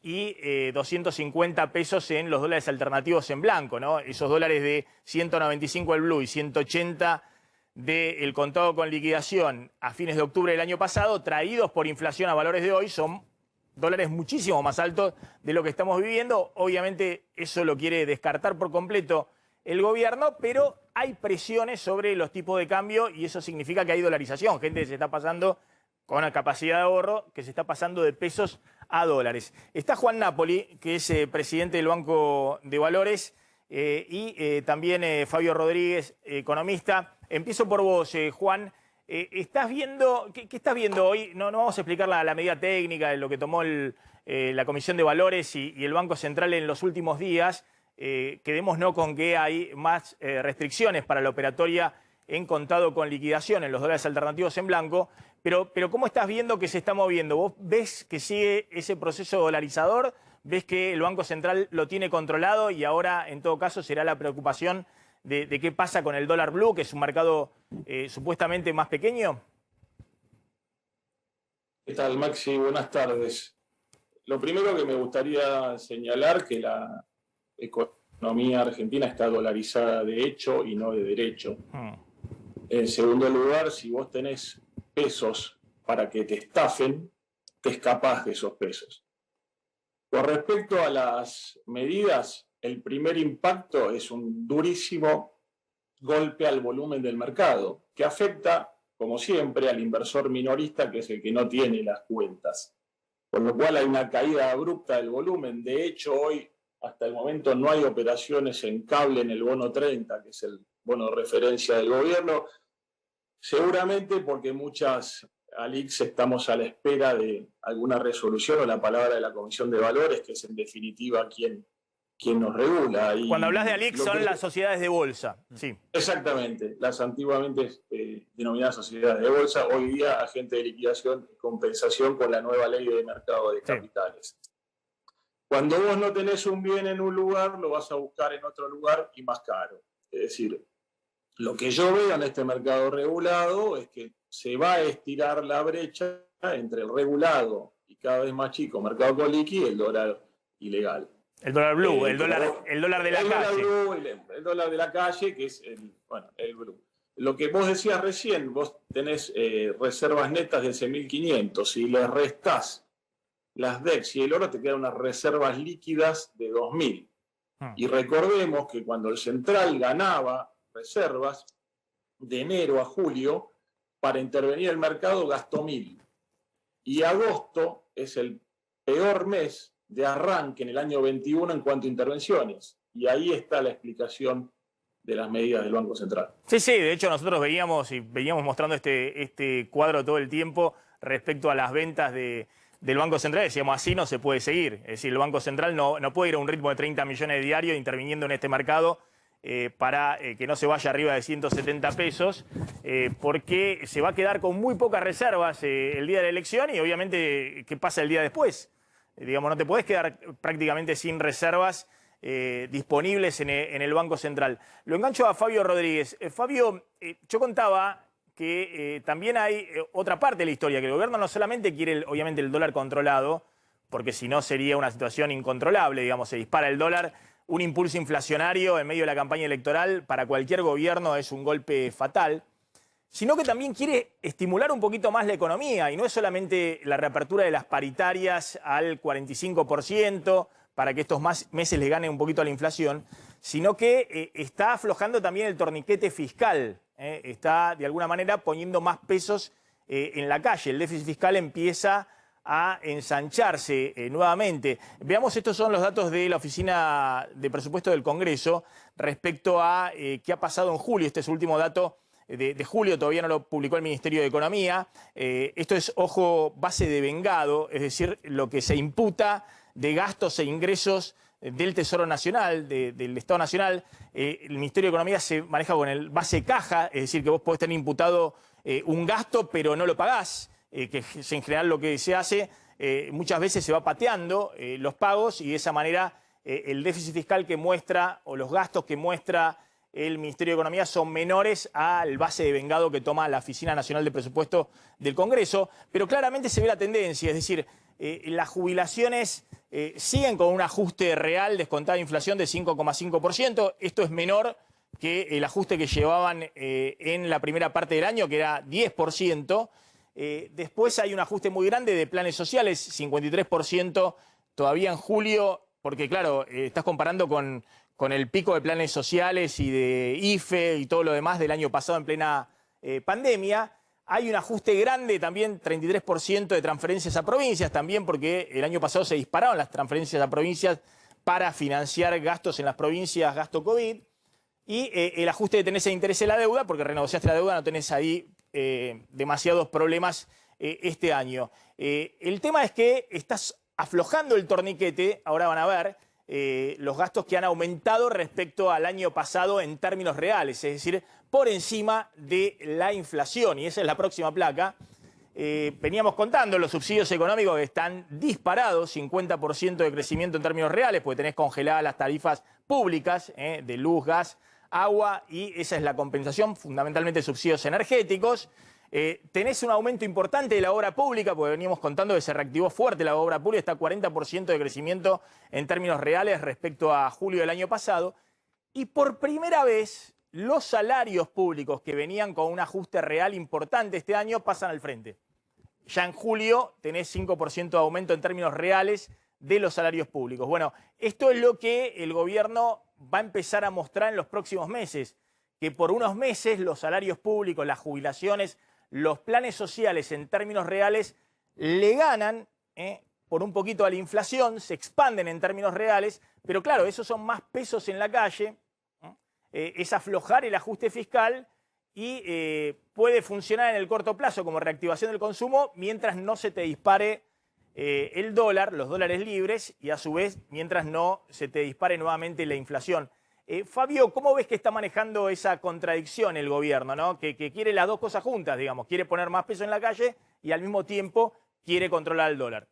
y 250 pesos en los dólares alternativos en blanco, ¿no? Esos dólares de 195 el blue y 180 del contado con liquidación a fines de octubre del año pasado, traídos por inflación a valores de hoy, son dólares muchísimo más altos de lo que estamos viviendo. Obviamente eso lo quiere descartar por completo el gobierno, pero hay presiones sobre los tipos de cambio y eso significa que hay dolarización. Gente que se está pasando con la capacidad de ahorro, que se está pasando de pesos a dólares. Está Juan Napoli, que es presidente del Banco de Valores, y también Fabio Rodríguez, economista. Empiezo por vos, Juan. ¿Estás viendo, qué estás viendo hoy? No vamos a explicar la medida técnica de lo que tomó la Comisión de Valores y el Banco Central en los últimos días. Quedémonos con que hay más restricciones para la operatoria en contado con liquidación en los dólares alternativos en blanco. Pero ¿cómo estás viendo que se está moviendo? ¿Vos ves que sigue ese proceso dolarizador? ¿Ves que el Banco Central lo tiene controlado y ahora, en todo caso, será la preocupación de qué pasa con el dólar blue, que es un mercado supuestamente más pequeño?
¿Qué tal, Maxi? Buenas tardes. Lo primero que me gustaría señalar que la economía argentina está dolarizada de hecho y no de derecho. En segundo lugar, si vos tenés pesos para que te estafen, te escapás de esos pesos. Con respecto a las medidas, el primer impacto es un durísimo golpe al volumen del mercado, que afecta, como siempre, al inversor minorista, que es el que no tiene las cuentas. Con lo cual hay una caída abrupta del volumen. De hecho, hoy, hasta el momento, no hay operaciones en cable en el bono 30, que es el bono de referencia del gobierno, seguramente porque muchas ALICs estamos a la espera de alguna resolución o la palabra de la Comisión de Valores, que es en definitiva quien nos regula. Y
cuando hablas de ALICs son las sociedades de bolsa. Sí.
Exactamente, las antiguamente denominadas sociedades de bolsa, hoy día agente de liquidación y compensación con la nueva ley de mercado de capitales. Sí. Cuando vos no tenés un bien en un lugar, lo vas a buscar en otro lugar y más caro. Es decir, lo que yo veo en este mercado regulado es que se va a estirar la brecha entre el regulado y cada vez más chico mercado con liqui y el dólar ilegal.
El dólar blue, el dólar de la calle.
El dólar de la calle, que es el blue. Lo que vos decías recién, vos tenés reservas netas de 11.500. Si le restás las DEX y el oro, te quedan unas reservas líquidas de 2.000. Y recordemos que cuando el Central ganaba reservas, de enero a julio, para intervenir el mercado gastó 1.000. Y agosto es el peor mes de arranque en el año 21 en cuanto a intervenciones. Y ahí está la explicación de las medidas del Banco Central.
Sí, de hecho nosotros veníamos mostrando este cuadro todo el tiempo respecto a las ventas del Banco Central. Decíamos, así no se puede seguir. Es decir, el Banco Central no puede ir a un ritmo de 30 millones diarios interviniendo en este mercado para que no se vaya arriba de 170 pesos, porque se va a quedar con muy pocas reservas el día de la elección y obviamente, ¿qué pasa el día después? Digamos, no te podés quedar prácticamente sin reservas disponibles en el Banco Central. Lo engancho a Fabio Rodríguez. Fabio, yo contaba que también hay otra parte de la historia, que el gobierno no solamente quiere, obviamente, el dólar controlado, porque si no sería una situación incontrolable, digamos, se dispara el dólar. Un impulso inflacionario en medio de la campaña electoral para cualquier gobierno es un golpe fatal, sino que también quiere estimular un poquito más la economía, y no es solamente la reapertura de las paritarias al 45% para que estos meses le gane un poquito a la inflación, sino que está aflojando también el torniquete fiscal, está de alguna manera poniendo más pesos en la calle. El déficit fiscal empieza a ensancharse nuevamente. Veamos, estos son los datos de la Oficina de Presupuesto del Congreso respecto a qué ha pasado en julio. Este es el último dato de julio, todavía no lo publicó el Ministerio de Economía. Esto es, ojo, base de vengado, es decir, lo que se imputa de gastos e ingresos del Tesoro Nacional, del Estado Nacional. El Ministerio de Economía se maneja con el base caja, es decir, que vos podés tener imputado un gasto pero no lo pagás. Que es en general lo que se hace, muchas veces se va pateando los pagos y de esa manera el déficit fiscal que muestra o los gastos que muestra el Ministerio de Economía son menores al base de vengado que toma la Oficina Nacional de Presupuesto del Congreso, pero claramente se ve la tendencia, es decir, las jubilaciones siguen con un ajuste real descontada de inflación de 5,5%, esto es menor que el ajuste que llevaban en la primera parte del año, que era 10%. Después hay un ajuste muy grande de planes sociales, 53% todavía en julio, porque claro, estás comparando con el pico de planes sociales y de IFE y todo lo demás del año pasado en plena pandemia. Hay un ajuste grande también, 33% de transferencias a provincias, también porque el año pasado se dispararon las transferencias a provincias para financiar gastos en las provincias, gasto COVID. Y el ajuste de tenés el interés en la deuda, porque renegociaste la deuda, no tenés ahí demasiados problemas este año. El tema es que estás aflojando el torniquete, ahora van a ver, los gastos que han aumentado respecto al año pasado en términos reales, es decir, por encima de la inflación, y esa es la próxima placa. Veníamos contando los subsidios económicos que están disparados, 50% de crecimiento en términos reales, porque tenés congeladas las tarifas públicas de luz, gas, agua, y esa es la compensación, fundamentalmente subsidios energéticos. Tenés un aumento importante de la obra pública, porque veníamos contando que se reactivó fuerte la obra pública, está 40% de crecimiento en términos reales respecto a julio del año pasado. Y por primera vez, los salarios públicos que venían con un ajuste real importante este año pasan al frente. Ya en julio tenés 5% de aumento en términos reales de los salarios públicos. Bueno, esto es lo que el gobierno va a empezar a mostrar en los próximos meses, que por unos meses los salarios públicos, las jubilaciones, los planes sociales en términos reales le ganan por un poquito a la inflación, se expanden en términos reales, pero claro, esos son más pesos en la calle, es aflojar el ajuste fiscal y puede funcionar en el corto plazo como reactivación del consumo mientras no se te dispare el dólar, los dólares libres, y a su vez mientras no se te dispare nuevamente la inflación. Fabio, ¿cómo ves que está manejando esa contradicción el gobierno, ¿no? Que quiere las dos cosas juntas, digamos, quiere poner más peso en la calle y al mismo tiempo quiere controlar el dólar?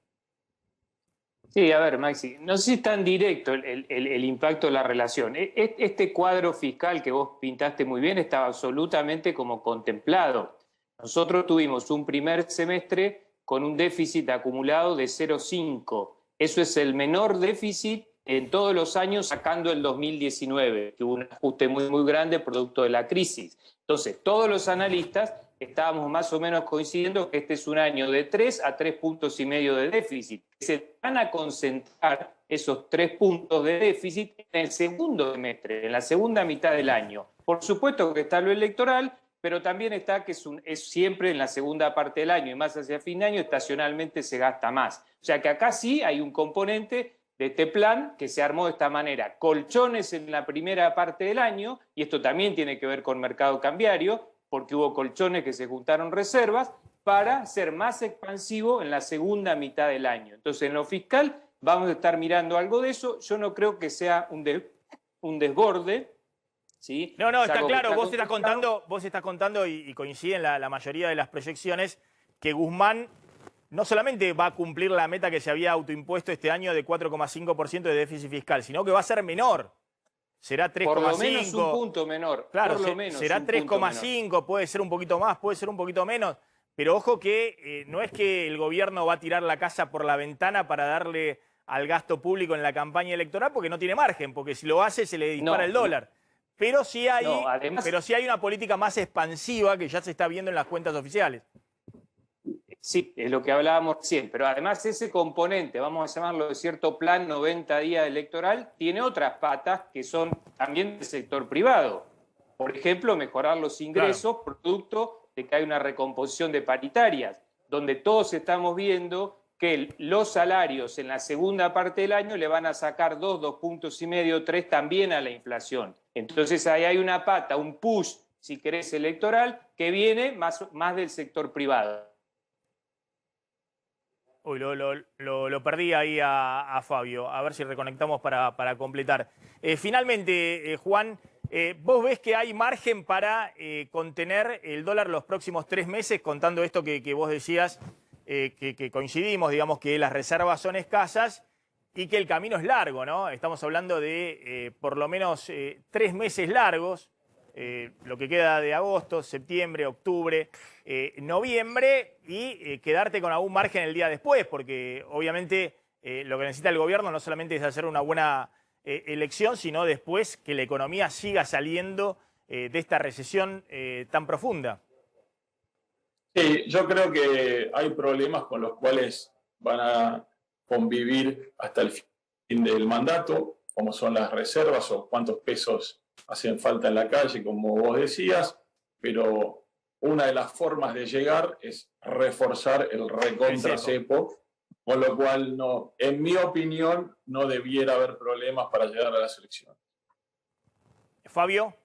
Sí, a ver, Maxi, no sé si es tan directo el impacto de la relación. Este cuadro fiscal que vos pintaste muy bien estaba absolutamente como contemplado. Nosotros tuvimos un primer semestre con un déficit acumulado de 0,5. Eso es el menor déficit en todos los años, sacando el 2019, que hubo un ajuste muy grande producto de la crisis. Entonces, todos los analistas estábamos más o menos coincidiendo que este es un año de 3 a 3,5 puntos de déficit. Se van a concentrar esos 3 puntos de déficit en el segundo semestre, en la segunda mitad del año. Por supuesto que está lo electoral, pero también está que es siempre en la segunda parte del año y más hacia fin de año estacionalmente se gasta más. O sea que acá sí hay un componente de este plan que se armó de esta manera. Colchones en la primera parte del año, y esto también tiene que ver con mercado cambiario, porque hubo colchones que se juntaron reservas para ser más expansivo en la segunda mitad del año. Entonces, en lo fiscal vamos a estar mirando algo de eso. Yo no creo que sea un desborde, ¿sí?
No, está
Salvo
claro,
que
vos estás contando y coinciden la mayoría de las proyecciones que Guzmán no solamente va a cumplir la meta que se había autoimpuesto este año de 4,5% de déficit fiscal, sino que va a ser menor. Será 3,5.
Por lo menos un punto menor.
Claro,
por lo menos
será 3,5, puede ser un poquito más, puede ser un poquito menos. Pero ojo que no es que el gobierno va a tirar la casa por la ventana para darle al gasto público en la campaña electoral porque no tiene margen, porque si lo hace se le dispara el dólar. Pero sí hay una política más expansiva que ya se está viendo en las cuentas oficiales.
Sí, es lo que hablábamos recién, pero además ese componente, vamos a llamarlo de cierto plan 90 días electoral, tiene otras patas que son también del sector privado. Por ejemplo, mejorar los ingresos producto de que hay una recomposición de paritarias, donde todos estamos viendo que los salarios en la segunda parte del año le van a sacar 2,5 puntos, 3 también a la inflación. Entonces ahí hay una pata, un push, si querés, electoral, que viene más del sector privado.
Uy, lo perdí ahí a Fabio. A ver si reconectamos para completar. Finalmente, Juan, ¿vos ves que hay margen para contener el dólar los próximos 3 meses, contando esto que vos decías, que coincidimos, digamos, que las reservas son escasas y que el camino es largo, ¿no? Estamos hablando de por lo menos 3 meses largos, lo que queda de agosto, septiembre, octubre, noviembre, y quedarte con algún margen el día después, porque obviamente lo que necesita el gobierno no solamente es hacer una buena elección, sino después que la economía siga saliendo de esta recesión tan profunda.
Sí, yo creo que hay problemas con los cuales van a convivir hasta el fin del mandato, como son las reservas o cuántos pesos hacen falta en la calle, como vos decías, pero una de las formas de llegar es reforzar el recontra cepo, con lo cual, no, en mi opinión, no debiera haber problemas para llegar a las elecciones.
Fabio.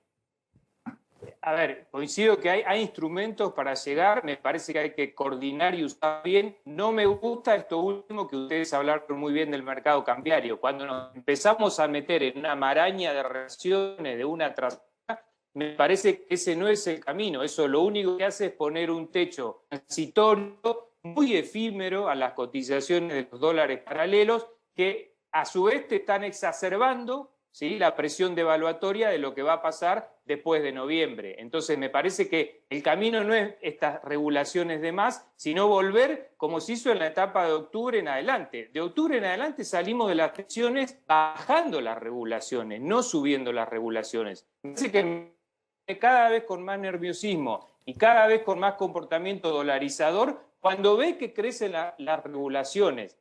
A ver, coincido que hay instrumentos para llegar, me parece que hay que coordinar y usar bien. No me gusta esto último que ustedes hablaron muy bien del mercado cambiario. Cuando nos empezamos a meter en una maraña de relaciones de una tras otra, me parece que ese no es el camino. Eso lo único que hace es poner un techo transitorio muy efímero a las cotizaciones de los dólares paralelos que a su vez te están exacerbando ¿sí? La presión devaluatoria de lo que va a pasar después de noviembre. Entonces me parece que el camino no es estas regulaciones de más, sino volver como se hizo en la etapa de octubre en adelante. De octubre en adelante salimos de las tensiones bajando las regulaciones, no subiendo las regulaciones. Me parece que cada vez con más nerviosismo y cada vez con más comportamiento dolarizador, cuando ve que crecen las regulaciones.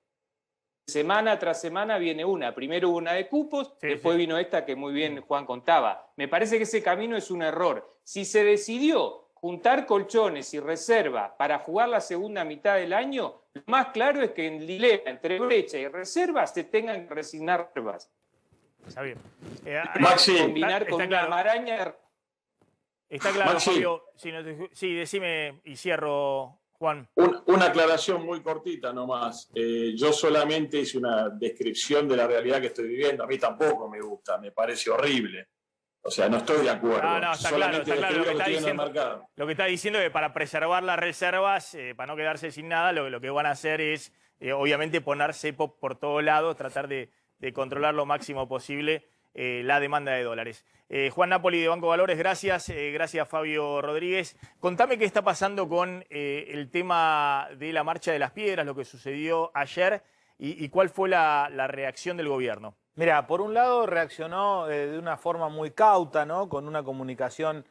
Semana tras semana viene una. Primero hubo una de cupos, después vino esta que muy bien Juan contaba. Me parece que ese camino es un error. Si se decidió juntar colchones y reserva para jugar la segunda mitad del año, lo más claro es que en dilema entre brecha y reservas se tengan que resignar reservas.
Está bien.
Maxi,
combinar con una maraña.
Está claro,
Maxi.
Fabio. Sí, decime y cierro, Juan.
Una aclaración muy cortita nomás. Yo solamente hice una descripción de la realidad que estoy viviendo. A mí tampoco me gusta, me parece horrible. O sea, no estoy de acuerdo.
No, está claro lo que está diciendo. Lo que está diciendo es que para preservar las reservas, para no quedarse sin nada, lo que van a hacer es, obviamente, poner cepo por todos lados, tratar de controlar lo máximo posible la demanda de dólares. Juan Napoli de Banco Valores, gracias. Gracias, Fabio Rodríguez. Contame qué está pasando con el tema de la Marcha de las Piedras, lo que sucedió ayer y cuál fue la reacción del gobierno.
Mira, por un lado reaccionó de una forma muy cauta, ¿no? Con una comunicación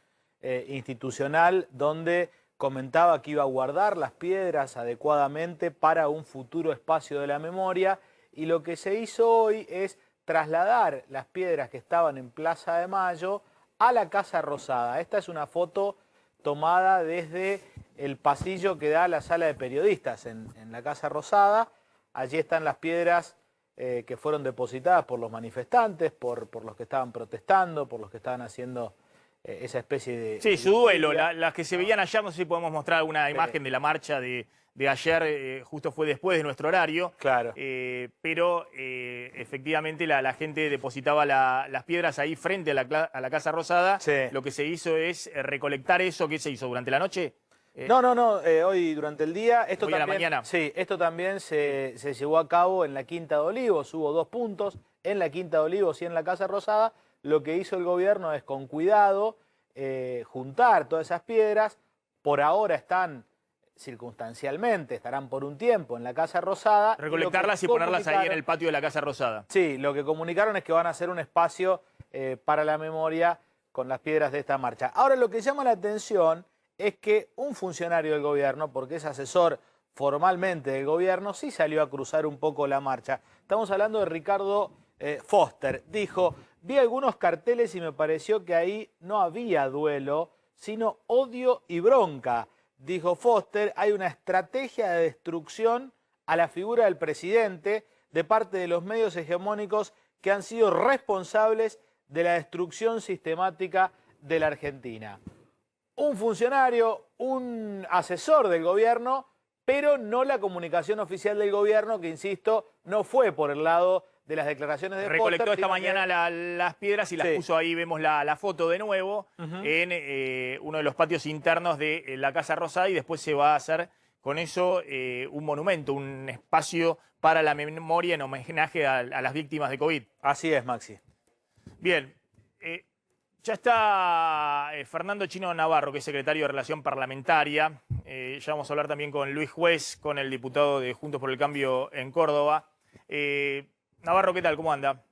institucional donde comentaba que iba a guardar las piedras adecuadamente para un futuro espacio de la memoria, y lo que se hizo hoy es trasladar las piedras que estaban en Plaza de Mayo a la Casa Rosada. Esta es una foto tomada desde el pasillo que da a la sala de periodistas en la Casa Rosada. Allí están las piedras que fueron depositadas por los manifestantes, por los que estaban protestando, por los que estaban haciendo esa especie de...
Sí, su duelo. Las que se veían ayer, no sé si podemos mostrar alguna imagen de la marcha de ayer, justo fue después de nuestro horario.
Claro.
Pero efectivamente la gente depositaba las piedras ahí frente a la Casa Rosada.
Sí.
Lo que se hizo es recolectar eso. ¿Qué se hizo? ¿Durante la noche?
No, hoy durante el día. Esto
hoy
también,
a la mañana.
Sí, esto también se llevó a cabo en la Quinta de Olivos. Hubo 2 puntos, en la Quinta de Olivos y en la Casa Rosada. Lo que hizo el gobierno es con cuidado juntar todas esas piedras. Por ahora están circunstancialmente, estarán por un tiempo en la Casa Rosada.
Recolectarlas y ponerlas ahí en el patio de la Casa Rosada.
Sí, lo que comunicaron es que van a hacer un espacio para la memoria con las piedras de esta marcha. Ahora, lo que llama la atención es que un funcionario del gobierno, porque es asesor formalmente del gobierno, sí salió a cruzar un poco la marcha. Estamos hablando de Ricardo Foster. Dijo: vi algunos carteles y me pareció que ahí no había duelo, sino odio y bronca. Dijo Foster, hay una estrategia de destrucción a la figura del presidente de parte de los medios hegemónicos que han sido responsables de la destrucción sistemática de la Argentina. Un funcionario, un asesor del gobierno, pero no la comunicación oficial del gobierno, que, insisto, no fue por el lado de las declaraciones de
Recolectó
Foster,
esta mañana las piedras y las puso ahí, vemos la foto de nuevo, en uno de los patios internos de la Casa Rosada, y después se va a hacer con eso un monumento, un espacio para la memoria en homenaje a las víctimas de COVID.
Así es, Maxi.
Bien, ya está Fernando Chino Navarro, que es secretario de Relación Parlamentaria. Ya vamos a hablar también con Luis Juez, con el diputado de Juntos por el Cambio en Córdoba. Navarro, ¿qué tal? ¿Cómo anda?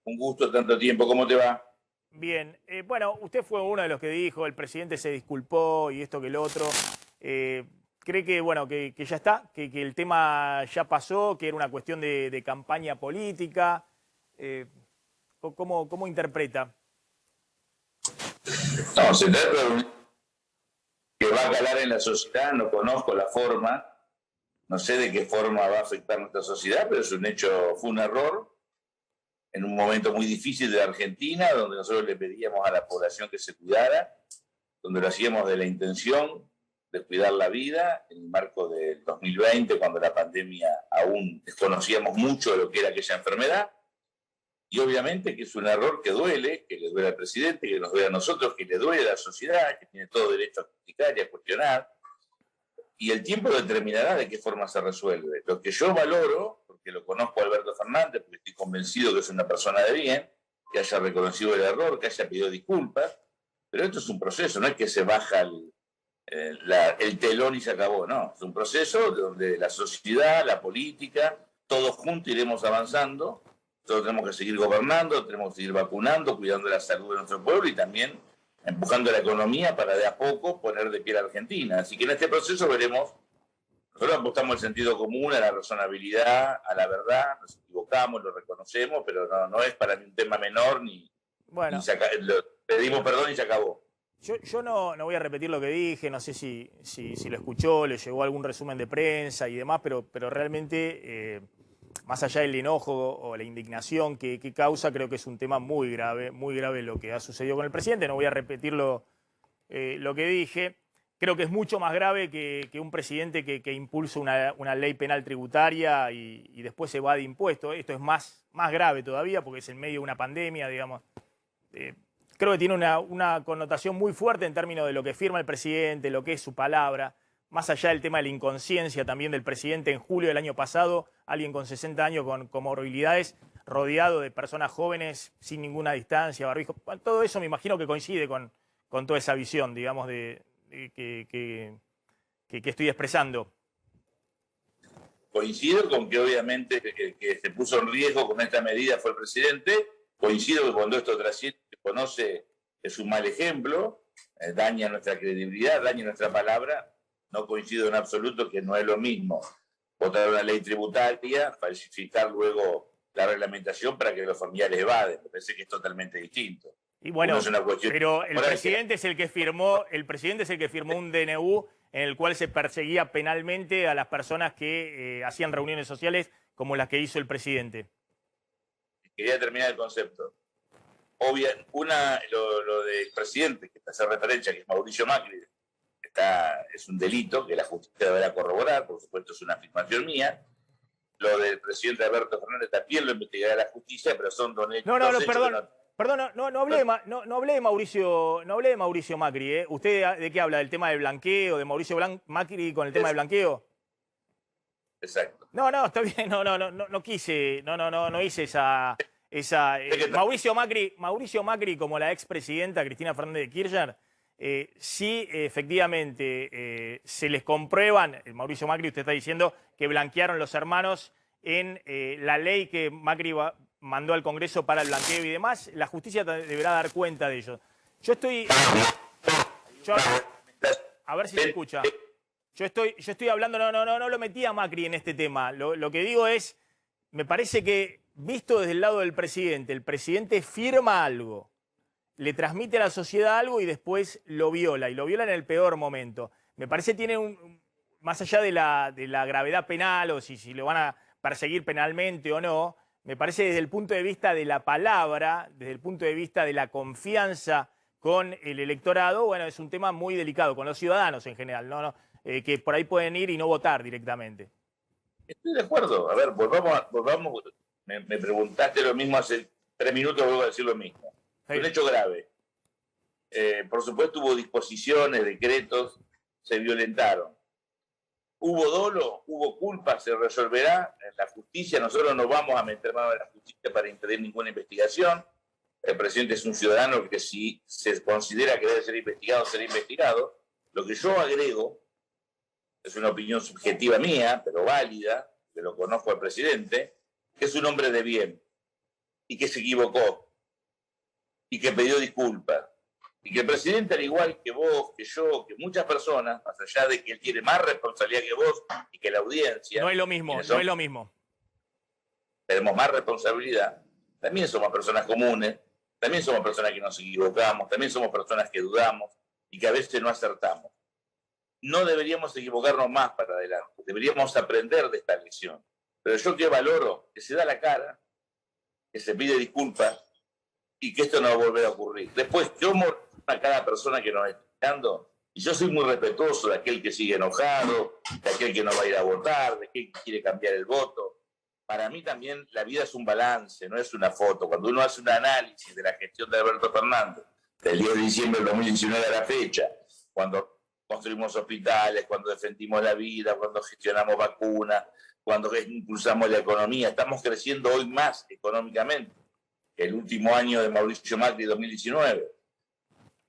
Un gusto, tanto tiempo. ¿Cómo te va?
Bien. Bueno, usted fue uno de los que dijo, el presidente se disculpó y esto que lo otro. ¿Cree que, bueno, que ya está? ¿Que el tema ya pasó? ¿Que era una cuestión de campaña política? ¿Cómo interpreta?
No, se trata de un que va a calar en la sociedad. No conozco la forma. No sé de qué forma va a afectar nuestra sociedad, pero es un hecho, fue un error en un momento muy difícil de la Argentina, donde nosotros le pedíamos a la población que se cuidara, donde lo hacíamos de la intención de cuidar la vida, en el marco del 2020, cuando la pandemia aún desconocíamos mucho de lo que era aquella enfermedad, y obviamente que es un error que duele, que le duele al presidente, que nos duele a nosotros, que le duele a la sociedad, que tiene todo derecho a criticar y a cuestionar. y el tiempo determinará de qué forma se resuelve. Lo que yo valoro, porque lo conozco a Alberto Fernández, porque estoy convencido que es una persona de bien, que haya reconocido el error, que haya pedido disculpas, pero esto es un proceso, no es que se baja el telón y se acabó, no, es un proceso donde la sociedad, la política, todos juntos iremos avanzando, todos tenemos que seguir gobernando, tenemos que seguir vacunando, cuidando la salud de nuestro pueblo y también empujando la economía para de a poco poner de pie a la Argentina. Así que en este proceso veremos, nosotros apostamos al sentido común, a la razonabilidad, a la verdad, nos equivocamos, lo reconocemos, pero no es para mí un tema menor, ni pedimos perdón y se acabó.
Yo no voy a repetir lo que dije, no sé si lo escuchó, le llegó algún resumen de prensa y demás, pero realmente, más allá del enojo o la indignación que causa, creo que es un tema muy grave lo que ha sucedido con el presidente. No voy a repetir lo que dije. Creo que es mucho más grave que un presidente que impulsa una ley penal tributaria y después se va de impuestos. Esto es más grave todavía porque es en medio de una pandemia, digamos. Creo que tiene una connotación muy fuerte en términos de lo que firma el presidente, lo que es su palabra. Más allá del tema de la inconsciencia también del presidente, en julio del año pasado, alguien con 60 años con comorbilidades, rodeado de personas jóvenes sin ninguna distancia, barbijo. Todo eso me imagino que coincide con toda esa visión, digamos, que estoy expresando.
Coincido con que obviamente que se puso en riesgo con esta medida fue el presidente. Coincido que cuando esto trasciende, se conoce, es un mal ejemplo, daña nuestra credibilidad, daña nuestra palabra. No coincido en absoluto que no es lo mismo votar una ley tributaria, falsificar luego la reglamentación para que los familiares evaden. Me parece que es totalmente distinto.
Y bueno, pero el presidente es el que firmó un DNU en el cual se perseguía penalmente a las personas que hacían reuniones sociales como las que hizo el presidente.
Quería terminar el concepto. Lo del presidente, que hace referencia, que es Mauricio Macri, es un delito que la justicia deberá corroborar, por supuesto es una afirmación mía. Lo del presidente Alberto Fernández también lo investigará la justicia, pero son dos hechos.
Perdón, no hablé de Mauricio Macri, ¿eh? ¿Usted de qué habla? ¿Del tema del blanqueo, de Mauricio Macri con el tema del blanqueo?
Exacto.
No, está bien, no quise, no hice esa Mauricio Macri como la expresidenta Cristina Fernández de Kirchner, sí efectivamente se les comprueban, Mauricio Macri, usted está diciendo que blanquearon los hermanos en la ley que Macri mandó al Congreso para el blanqueo y demás, la justicia deberá dar cuenta de ello. A ver si se escucha. Yo estoy hablando, no lo metí a Macri en este tema. Lo que digo es, me parece que, visto desde el lado del presidente, el presidente firma algo, le transmite a la sociedad algo y después lo viola, y lo viola en el peor momento. Me parece que tiene más allá de la gravedad penal o si lo van a perseguir penalmente o no, me parece desde el punto de vista de la palabra, desde el punto de vista de la confianza con el electorado, bueno, es un tema muy delicado, con los ciudadanos en general, que por ahí pueden ir y no votar directamente.
Estoy de acuerdo. A ver, volvamos. Me preguntaste lo mismo hace 3 minutos, vuelvo a decir lo mismo. Sí. Un hecho grave. Por supuesto hubo disposiciones, decretos, se violentaron. Hubo dolo, hubo culpa, se resolverá en la justicia. Nosotros no vamos a meter mano en la justicia para impedir ninguna investigación. El presidente es un ciudadano que si se considera que debe ser investigado, será investigado. Lo que yo agrego, es una opinión subjetiva mía, pero válida, que lo conozco al presidente, que es un hombre de bien y que se equivocó y que pidió disculpas. Y que el presidente, al igual que vos, que yo, que muchas personas, más allá de que él tiene más responsabilidad que vos y que la audiencia...
No es lo mismo,
Tenemos más responsabilidad. También somos personas comunes, también somos personas que nos equivocamos, también somos personas que dudamos y que a veces no acertamos. No deberíamos equivocarnos más para adelante, deberíamos aprender de esta lección. Pero yo que valoro que se da la cara, que se pide disculpas y que esto no va a volver a ocurrir. Después, yo a cada persona que nos está escuchando, y yo soy muy respetuoso de aquel que sigue enojado, de aquel que no va a ir a votar, de aquel que quiere cambiar el voto. Para mí también la vida es un balance, no es una foto. Cuando uno hace un análisis de la gestión de Alberto Fernández, del 10 de diciembre del 2019 a la fecha, cuando construimos hospitales, cuando defendimos la vida, cuando gestionamos vacunas, cuando impulsamos la economía. Estamos creciendo hoy más económicamente que el último año de Mauricio Macri, 2019.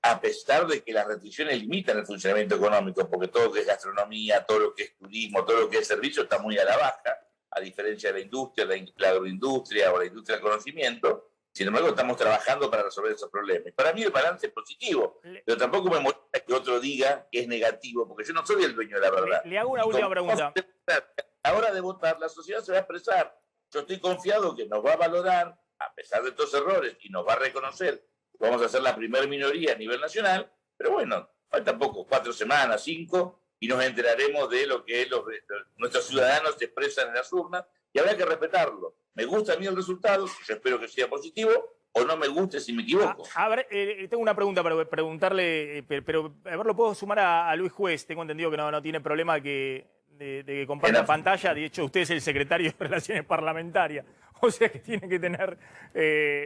A pesar de que las restricciones limitan el funcionamiento económico, porque todo lo que es gastronomía, todo lo que es turismo, todo lo que es servicio está muy a la baja, a diferencia de la industria, la agroindustria o la industria del conocimiento. Sin embargo, estamos trabajando para resolver esos problemas. Para mí el balance es positivo, pero tampoco me molesta que otro diga que es negativo, porque yo no soy el dueño de la verdad.
Le hago una última pregunta.
A la hora de votar, la sociedad se va a expresar. Yo estoy confiado que nos va a valorar, a pesar de estos errores, y nos va a reconocer. Vamos a ser la primera minoría a nivel nacional, pero bueno, faltan poco, 4 semanas, 5, y nos enteraremos de lo que nuestros ciudadanos se expresan en las urnas, y habrá que respetarlo. Me gusta a mí el resultado, yo espero que sea positivo, o no me guste si me equivoco.
A ver, tengo una pregunta para preguntarle, pero a ver, lo puedo sumar a Luis Juez. Tengo entendido que no tiene problema de que comparta pantalla. De hecho, usted es el secretario de Relaciones Parlamentarias. O sea que tiene que tener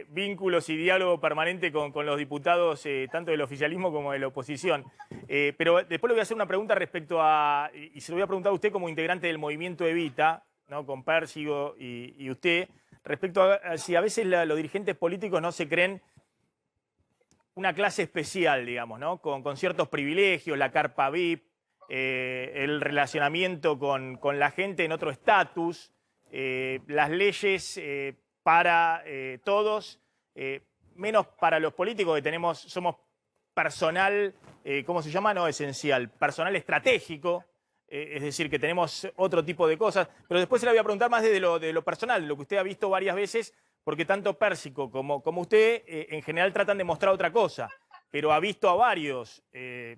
vínculos y diálogo permanente con los diputados, tanto del oficialismo como de la oposición. Pero después le voy a hacer una pregunta respecto a, y se lo voy a preguntar a usted como integrante del movimiento Evita, ¿no? Con Pérsigo y usted, respecto a si a veces los dirigentes políticos no se creen una clase especial, digamos, ¿no? Con ciertos privilegios, la carpa VIP, el relacionamiento con la gente en otro estatus, las leyes para todos, menos para los políticos que somos personal, ¿cómo se llama? No esencial, personal estratégico. Es decir, que tenemos otro tipo de cosas, pero después se la voy a preguntar más de lo personal, de lo que usted ha visto varias veces, porque tanto Pérsico como usted en general tratan de mostrar otra cosa, pero ha visto a varios,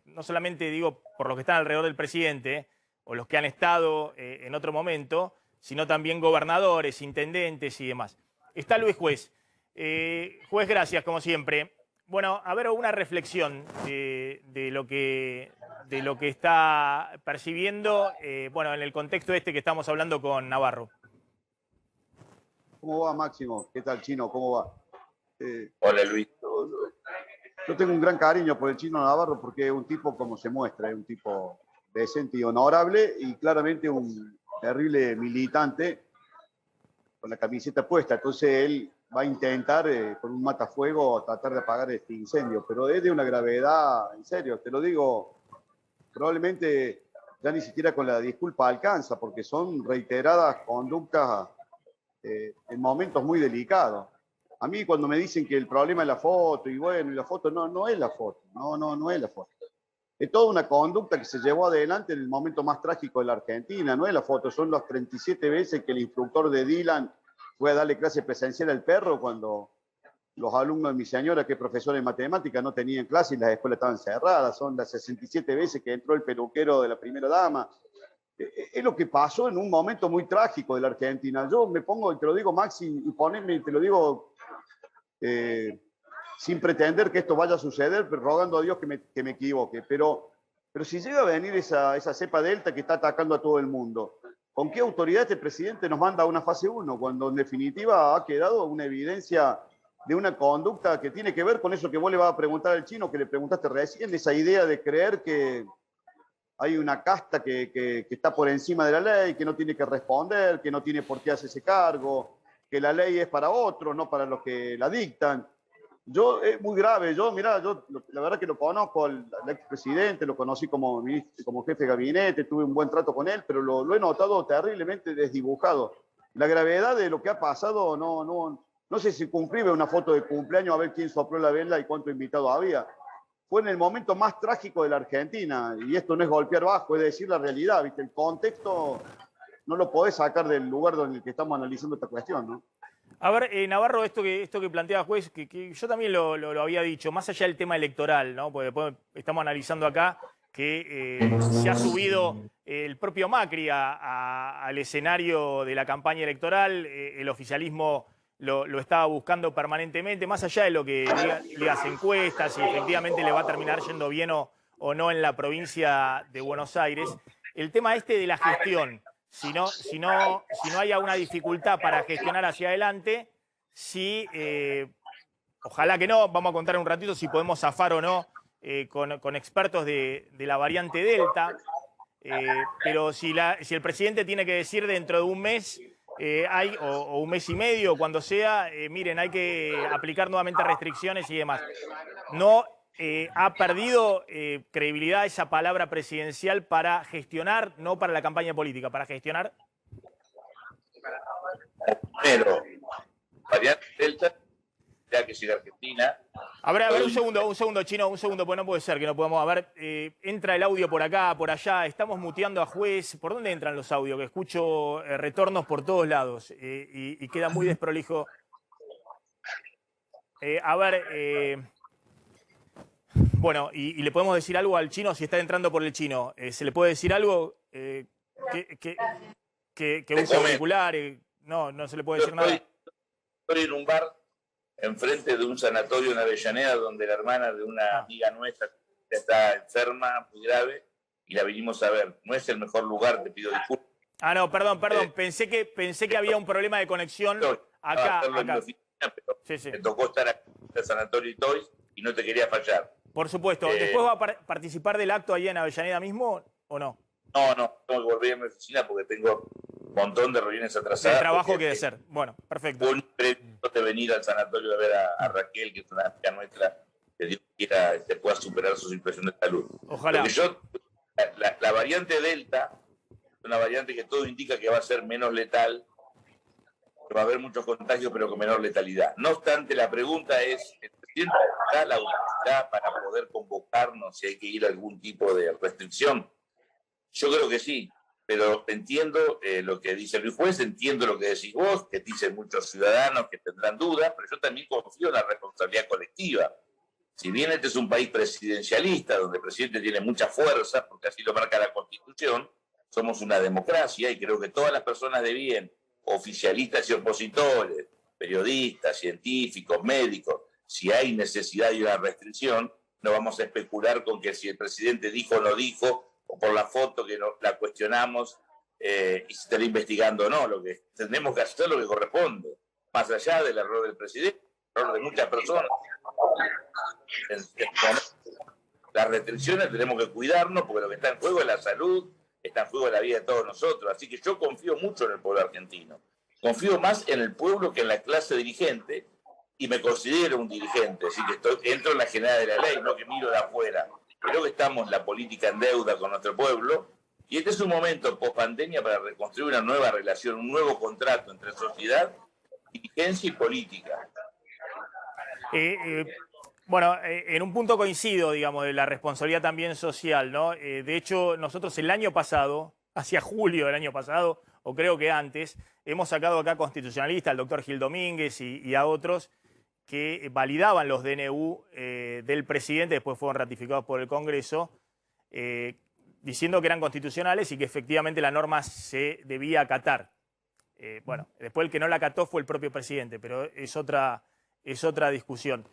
no solamente digo por los que están alrededor del presidente o los que han estado en otro momento, sino también gobernadores, intendentes y demás. Está Luis Juez. Juez, gracias, como siempre. Bueno, a ver, una reflexión de lo que está percibiendo, bueno, en el contexto que estamos hablando con Navarro.
¿Cómo va, Máximo? ¿Qué tal, Chino? ¿Cómo va?
Hola, Luis.
Yo tengo un gran cariño por el Chino Navarro porque es un tipo como se muestra, es un tipo decente y honorable y claramente un terrible militante con la camiseta puesta. Entonces él va a intentar con un matafuego tratar de apagar este incendio, pero es de una gravedad, en serio, te lo digo, probablemente ya ni siquiera con la disculpa alcanza, porque son reiteradas conductas en momentos muy delicados. A mí cuando me dicen que el problema es la foto, y bueno, y la foto, no es la foto, no es la foto. Es toda una conducta que se llevó adelante en el momento más trágico de la Argentina, no es la foto, son las 37 veces que el instructor de Dylan fue a darle clase presencial al perro cuando los alumnos de mi señora, que es profesora de matemáticas, no tenían clase y las escuelas estaban cerradas. Son las 67 veces que entró el peluquero de la primera dama. Es lo que pasó en un momento muy trágico de la Argentina. Yo me pongo, y te lo digo, Maxi, y poneme, te lo digo sin pretender que esto vaya a suceder, pero rogando a Dios que me equivoque. Pero si llega a venir esa cepa delta que está atacando a todo el mundo, ¿con qué autoridad este presidente nos manda a una fase 1? Cuando en definitiva ha quedado una evidencia de una conducta que tiene que ver con eso que vos le vas a preguntar al Chino, que le preguntaste recién, esa idea de creer que hay una casta que está por encima de la ley, que no tiene que responder, que no tiene por qué hacerse cargo, que la ley es para otros, no para los que la dictan. Es muy grave. Mirá, la verdad que lo conozco al expresidente, lo conocí como jefe de gabinete, tuve un buen trato con él, pero lo he notado terriblemente desdibujado. La gravedad de lo que ha pasado no sé si cumplió una foto de cumpleaños a ver quién sopló la vela y cuántos invitados había. Fue en el momento más trágico de la Argentina, y esto no es golpear bajo, es decir la realidad, ¿viste? El contexto no lo podés sacar del lugar en el que estamos analizando esta cuestión, ¿no?
A ver, Navarro, esto que plantea Juez, que yo también lo había dicho, más allá del tema electoral, ¿no? Porque después estamos analizando acá que se ha subido el propio Macri al escenario de la campaña electoral, el oficialismo lo estaba buscando permanentemente, más allá de lo que digas encuestas, si efectivamente le va a terminar yendo bien o no en la provincia de Buenos Aires. El tema de la gestión, si no haya una dificultad para gestionar hacia adelante, ojalá que no, vamos a contar en un ratito si podemos zafar o no con expertos de la variante Delta, pero si el presidente tiene que decir dentro de un mes o un mes y medio, cuando sea, miren, hay que aplicar nuevamente restricciones y demás. ¿No ha perdido credibilidad esa palabra presidencial para gestionar, no para la campaña política, para gestionar?
Primero, variante Delta, ya que sigue Argentina.
A ver, un segundo, Chino, un segundo, pues no puede ser que no podamos. A ver, entra el audio por acá, por allá, estamos muteando a Juez. ¿Por dónde entran los audios? Que escucho retornos por todos lados y queda muy desprolijo. A ver, bueno, y le podemos decir algo al Chino si está entrando por el Chino. ¿Se le puede decir algo? Que use auricular. No se le puede decir nada.
Estoy en un bar enfrente de un sanatorio en Avellaneda donde la hermana de una amiga nuestra está enferma, muy grave, y la vinimos a ver. No es el mejor lugar, te pido disculpas.
No, perdón. Pensé que había un problema de conexión acá.
Sí. Me tocó estar aquí en el sanatorio y no te quería fallar.
Por supuesto. ¿Después va a participar del acto ahí en Avellaneda mismo o no?
No, tengo que volver a mi oficina porque tengo un montón de reuniones atrasadas.
El trabajo que debe ser. Bueno, perfecto.
Un previsto de venir al sanatorio a ver a Raquel, que es una amiga nuestra, que Dios quiera pueda superar su situación de salud.
Ojalá.
La variante Delta es una variante que todo indica que va a ser menos letal, que va a haber muchos contagios, pero con menor letalidad. No obstante, la pregunta es, ¿el presidente da la autoridad para poder convocarnos si hay que ir a algún tipo de restricción? Yo creo que sí, pero entiendo lo que dice Luis Juez, entiendo lo que decís vos, que dicen muchos ciudadanos que tendrán dudas, pero yo también confío en la responsabilidad colectiva. Si bien este es un país presidencialista, donde el presidente tiene mucha fuerza, porque así lo marca la Constitución, somos una democracia y creo que todas las personas de bien, oficialistas y opositores, periodistas, científicos, médicos, si hay necesidad de una restricción, no vamos a especular con que si el presidente dijo o no dijo, o por la foto que la cuestionamos y se está investigando o no. Lo que tenemos que hacer lo que corresponde, más allá del error del presidente, el error de muchas personas. Las restricciones tenemos que cuidarnos porque lo que está en juego es la salud, está en juego la vida de todos nosotros. Así que yo confío mucho en el pueblo argentino. Confío más en el pueblo que en la clase dirigente y me considero un dirigente. Así que entro en la generalidad de la ley, no que miro de afuera. Creo que estamos la política en deuda con nuestro pueblo y este es un momento post-pandemia para reconstruir una nueva relación, un nuevo contrato entre sociedad, dirigencia y política.
Bueno, en un punto coincido, digamos, de la responsabilidad también social, ¿no? De hecho, nosotros el año pasado, hacia julio del año pasado, o creo que antes, hemos sacado acá constitucionalistas, al doctor Gil Domínguez y a otros, que validaban los DNU del presidente, después fueron ratificados por el Congreso, diciendo que eran constitucionales y que efectivamente la norma se debía acatar. Bueno, después el que no la acató fue el propio presidente, pero es otra discusión.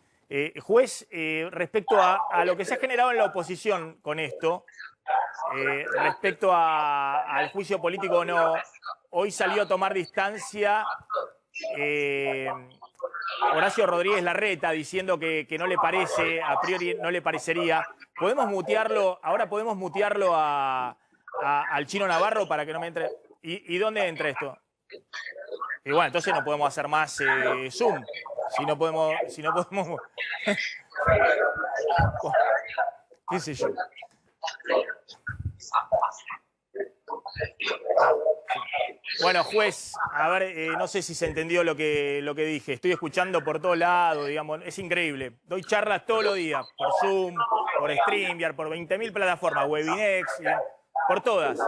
Juez, respecto a lo que se ha generado en la oposición con esto, respecto al juicio político o no, hoy salió a tomar distancia Horacio Rodríguez Larreta diciendo que no le parece, a priori no le parecería. ¿Podemos mutearlo? Ahora podemos mutearlo al Chino Navarro para que no me entre. ¿Y dónde entra esto? Y bueno, entonces no podemos hacer más Zoom. Si no podemos. ¿Qué sé yo? Bueno, juez, a ver, no sé si se entendió lo que dije. Estoy escuchando por todos lados, digamos, es increíble. Doy charlas todos los días, por Zoom, por StreamYard, por 20.000 plataformas, Webinex, por todas.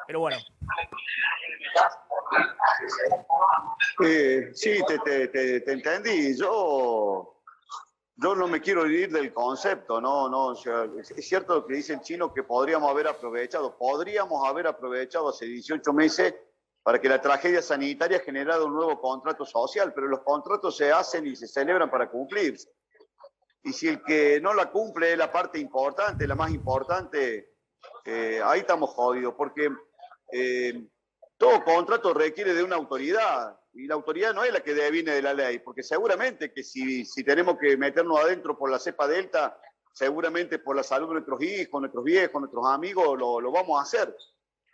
Pero bueno.
Sí, te entendí. Yo no me quiero ir del concepto, no, o sea, es cierto lo que dice el Chino que podríamos haber aprovechado hace 18 meses para que la tragedia sanitaria generara un nuevo contrato social, pero los contratos se hacen y se celebran para cumplirse. Y si el que no la cumple es la parte importante, la más importante, ahí estamos jodidos, porque todo contrato requiere de una autoridad Y la autoridad no es la que deviene de la ley, porque seguramente que si tenemos que meternos adentro por la cepa delta, seguramente por la salud de nuestros hijos, nuestros viejos, nuestros amigos, lo vamos a hacer.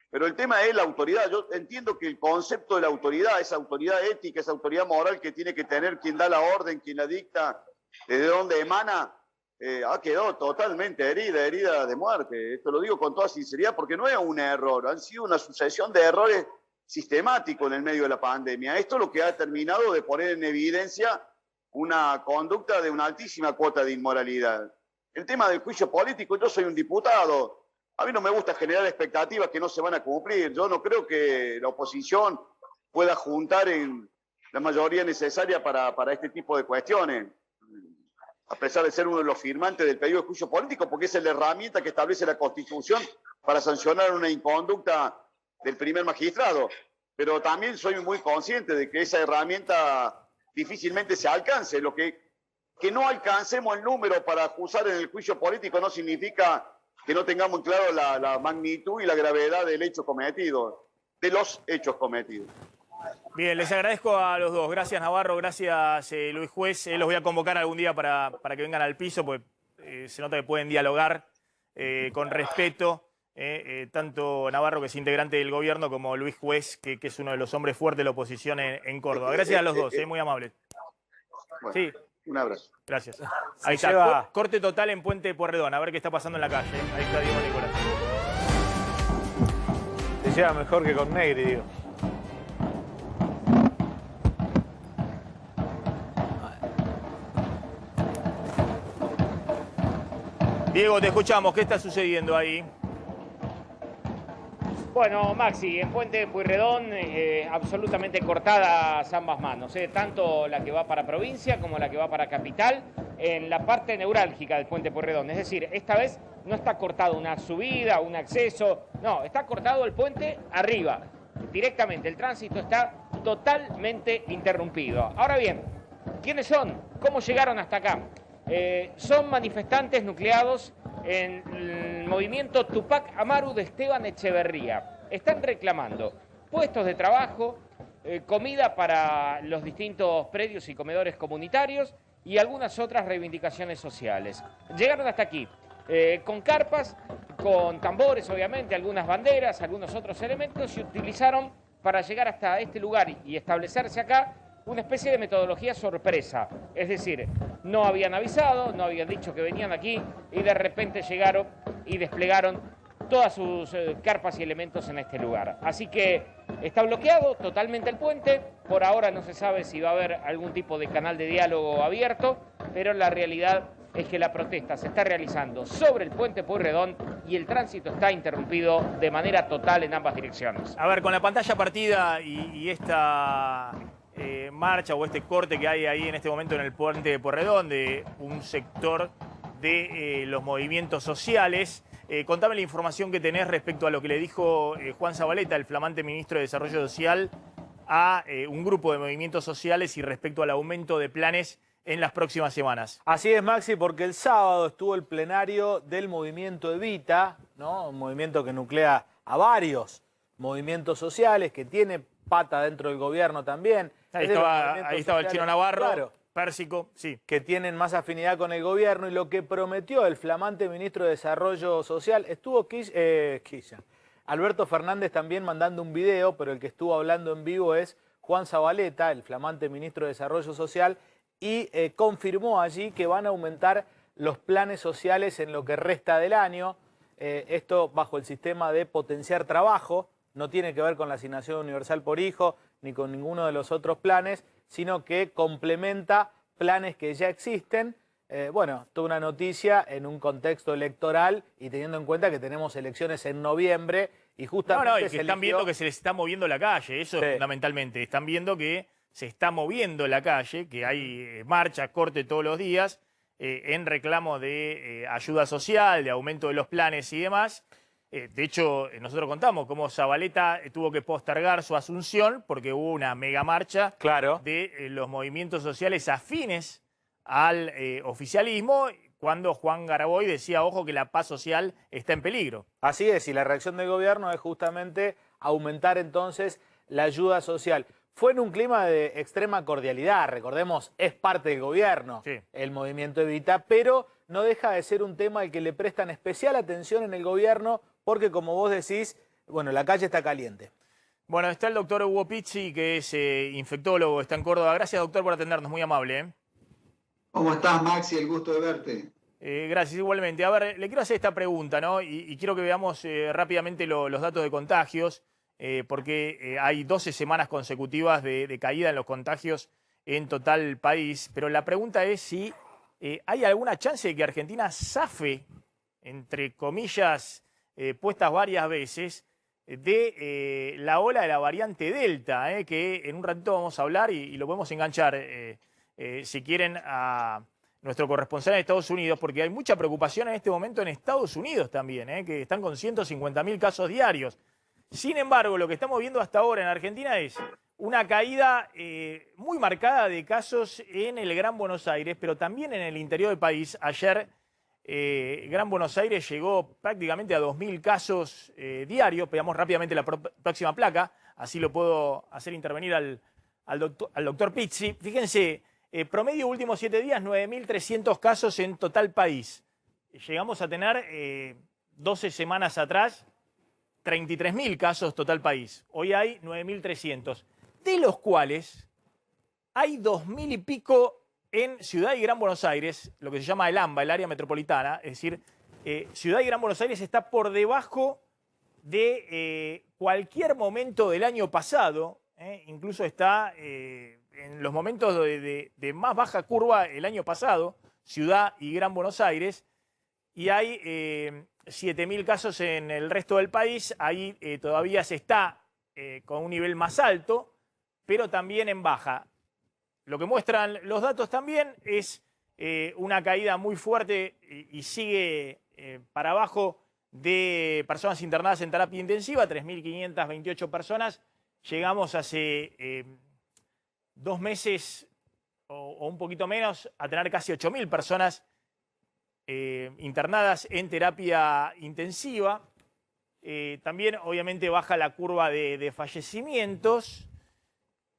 Pero el tema es la autoridad. Yo entiendo que el concepto de la autoridad, esa autoridad ética, esa autoridad moral que tiene que tener quien da la orden, quien la dicta, desde donde emana, ha quedado totalmente herida de muerte. Esto lo digo con toda sinceridad porque no es un error, han sido una sucesión de errores sistemáticos en el medio de la pandemia. Esto es lo que ha terminado de poner en evidencia una conducta de una altísima cuota de inmoralidad. El tema del juicio político, yo soy un diputado, a mí no me gusta generar expectativas que no se van a cumplir. Yo no creo que la oposición pueda juntar en la mayoría necesaria para este tipo de cuestiones, a pesar de ser uno de los firmantes del pedido de juicio político, porque esa es la herramienta que establece la Constitución para sancionar una inconducta del primer magistrado. Pero también soy muy consciente de que esa herramienta difícilmente se alcance. Lo que no alcancemos el número para acusar en el juicio político no significa que no tengamos claro la magnitud y la gravedad del hecho cometido, de los hechos cometidos.
Bien, les agradezco a los dos. Gracias, Navarro, gracias, Luis Juez. Los voy a convocar algún día para que vengan al piso, porque se nota que pueden dialogar con respeto. Tanto Navarro, que es integrante del gobierno, como Luis Juez, que es uno de los hombres fuertes de la oposición en Córdoba. Gracias a los dos, muy amables.
Bueno,
sí.
Un abrazo.
Gracias. Ahí está, corte total en Puente Pueyrredón, a ver qué está pasando en la calle. Ahí está Diego Nicolás.
Se lleva mejor que con Negri, digo.
Diego, te escuchamos. ¿Qué está sucediendo ahí?
Bueno, Maxi, en Puente Pueyrredón absolutamente cortadas ambas manos, tanto la que va para provincia como la que va para capital, en la parte neurálgica del Puente Pueyrredón. Es decir, esta vez no está cortado una subida, un acceso, no, está cortado el puente arriba, directamente. El tránsito está totalmente interrumpido. Ahora bien, ¿quiénes son? ¿Cómo llegaron hasta acá? Son manifestantes nucleados en el movimiento Tupac Amaru de Esteban Echeverría. Están reclamando puestos de trabajo, comida para los distintos predios y comedores comunitarios y algunas otras reivindicaciones sociales. Llegaron hasta aquí con carpas, con tambores, obviamente, algunas banderas, algunos otros elementos, y utilizaron para llegar hasta este lugar y establecerse acá una especie de metodología sorpresa. Es decir, no habían avisado, no habían dicho que venían aquí y de repente llegaron y desplegaron todas sus carpas y elementos en este lugar. Así que está bloqueado totalmente el puente. Por ahora no se sabe si va a haber algún tipo de canal de diálogo abierto, pero la realidad es que la protesta se está realizando sobre el Puente Pueyrredón y el tránsito está interrumpido de manera total en ambas direcciones.
A ver, con la pantalla partida y esta marcha o este corte que hay ahí en este momento en el Puente de Pueyrredón de un sector de los movimientos sociales, contame la información que tenés respecto a lo que le dijo Juan Zabaleta, el flamante ministro de Desarrollo Social, a un grupo de movimientos sociales y respecto al aumento de planes en las próximas semanas.
Así es, Maxi, porque el sábado estuvo el plenario del movimiento Evita, ¿no? Un movimiento que nuclea a varios movimientos sociales, que tiene pata dentro del gobierno también.
Ahí estaba el Chino Navarro,
claro,
Pérsico, sí.
Que tienen más afinidad con el gobierno, y lo que prometió el flamante ministro de Desarrollo Social, estuvo Alberto Fernández también mandando un video, pero el que estuvo hablando en vivo es Juan Zabaleta, el flamante ministro de Desarrollo Social, y confirmó allí que van a aumentar los planes sociales en lo que resta del año. Esto bajo el sistema de potenciar trabajo, no tiene que ver con la asignación universal por hijo ni con ninguno de los otros planes, sino que complementa planes que ya existen. Bueno, toda una noticia en un contexto electoral y teniendo en cuenta que tenemos elecciones en noviembre y justamente
y que están viendo que se les está moviendo la calle, eso
sí,
fundamentalmente. Están viendo que se está moviendo la calle, que hay marcha, corte todos los días, en reclamo de ayuda social, de aumento de los planes y demás. De hecho, nosotros contamos cómo Zabaleta tuvo que postergar su asunción porque hubo una mega marcha de los movimientos sociales afines al oficialismo, cuando Juan Graboy decía, ojo, que la paz social está en peligro.
Así es, y la reacción del gobierno es justamente aumentar entonces la ayuda social. Fue en un clima de extrema cordialidad, recordemos, es parte del gobierno,
Sí.
el movimiento Evita, pero no deja de ser un tema al que le prestan especial atención en el gobierno porque, como vos decís, bueno, la calle está caliente.
Bueno, está el doctor Hugo Pizzi, que es infectólogo, está en Córdoba. Gracias, doctor, por atendernos, muy amable.
¿Cómo estás, Maxi? El gusto de verte.
Gracias, igualmente. A ver, le quiero hacer esta pregunta, ¿no? Y quiero que veamos rápidamente los datos de contagios, porque hay 12 semanas consecutivas de caída en los contagios en total país. Pero la pregunta es si hay alguna chance de que Argentina zafe, entre comillas, puestas varias veces, de la ola de la variante Delta, que en un ratito vamos a hablar y lo podemos enganchar, si quieren, a nuestro corresponsal en Estados Unidos, porque hay mucha preocupación en este momento en Estados Unidos también, que están con 150.000 casos diarios. Sin embargo, lo que estamos viendo hasta ahora en Argentina es una caída muy marcada de casos en el Gran Buenos Aires, pero también en el interior del país. Ayer Gran Buenos Aires llegó prácticamente a 2.000 casos diarios. Veamos rápidamente la próxima placa, así lo puedo hacer intervenir al doctor Pizzi. Fíjense, promedio últimos 7 días, 9.300 casos en total país. Llegamos a tener 12 semanas atrás 33.000 casos total país. Hoy hay 9.300, de los cuales hay 2.000 y pico en Ciudad y Gran Buenos Aires, lo que se llama el AMBA, el área metropolitana. Es decir, Ciudad y Gran Buenos Aires está por debajo de cualquier momento del año pasado. Incluso está en los momentos de más baja curva el año pasado, Ciudad y Gran Buenos Aires. Y hay 7.000 casos en el resto del país. Ahí todavía se está con un nivel más alto, pero también en baja. Lo que muestran los datos también es una caída muy fuerte y sigue para abajo de personas internadas en terapia intensiva, 3.528 personas. Llegamos hace 2 meses o un poquito menos a tener casi 8.000 personas internadas en terapia intensiva. También obviamente baja la curva de fallecimientos.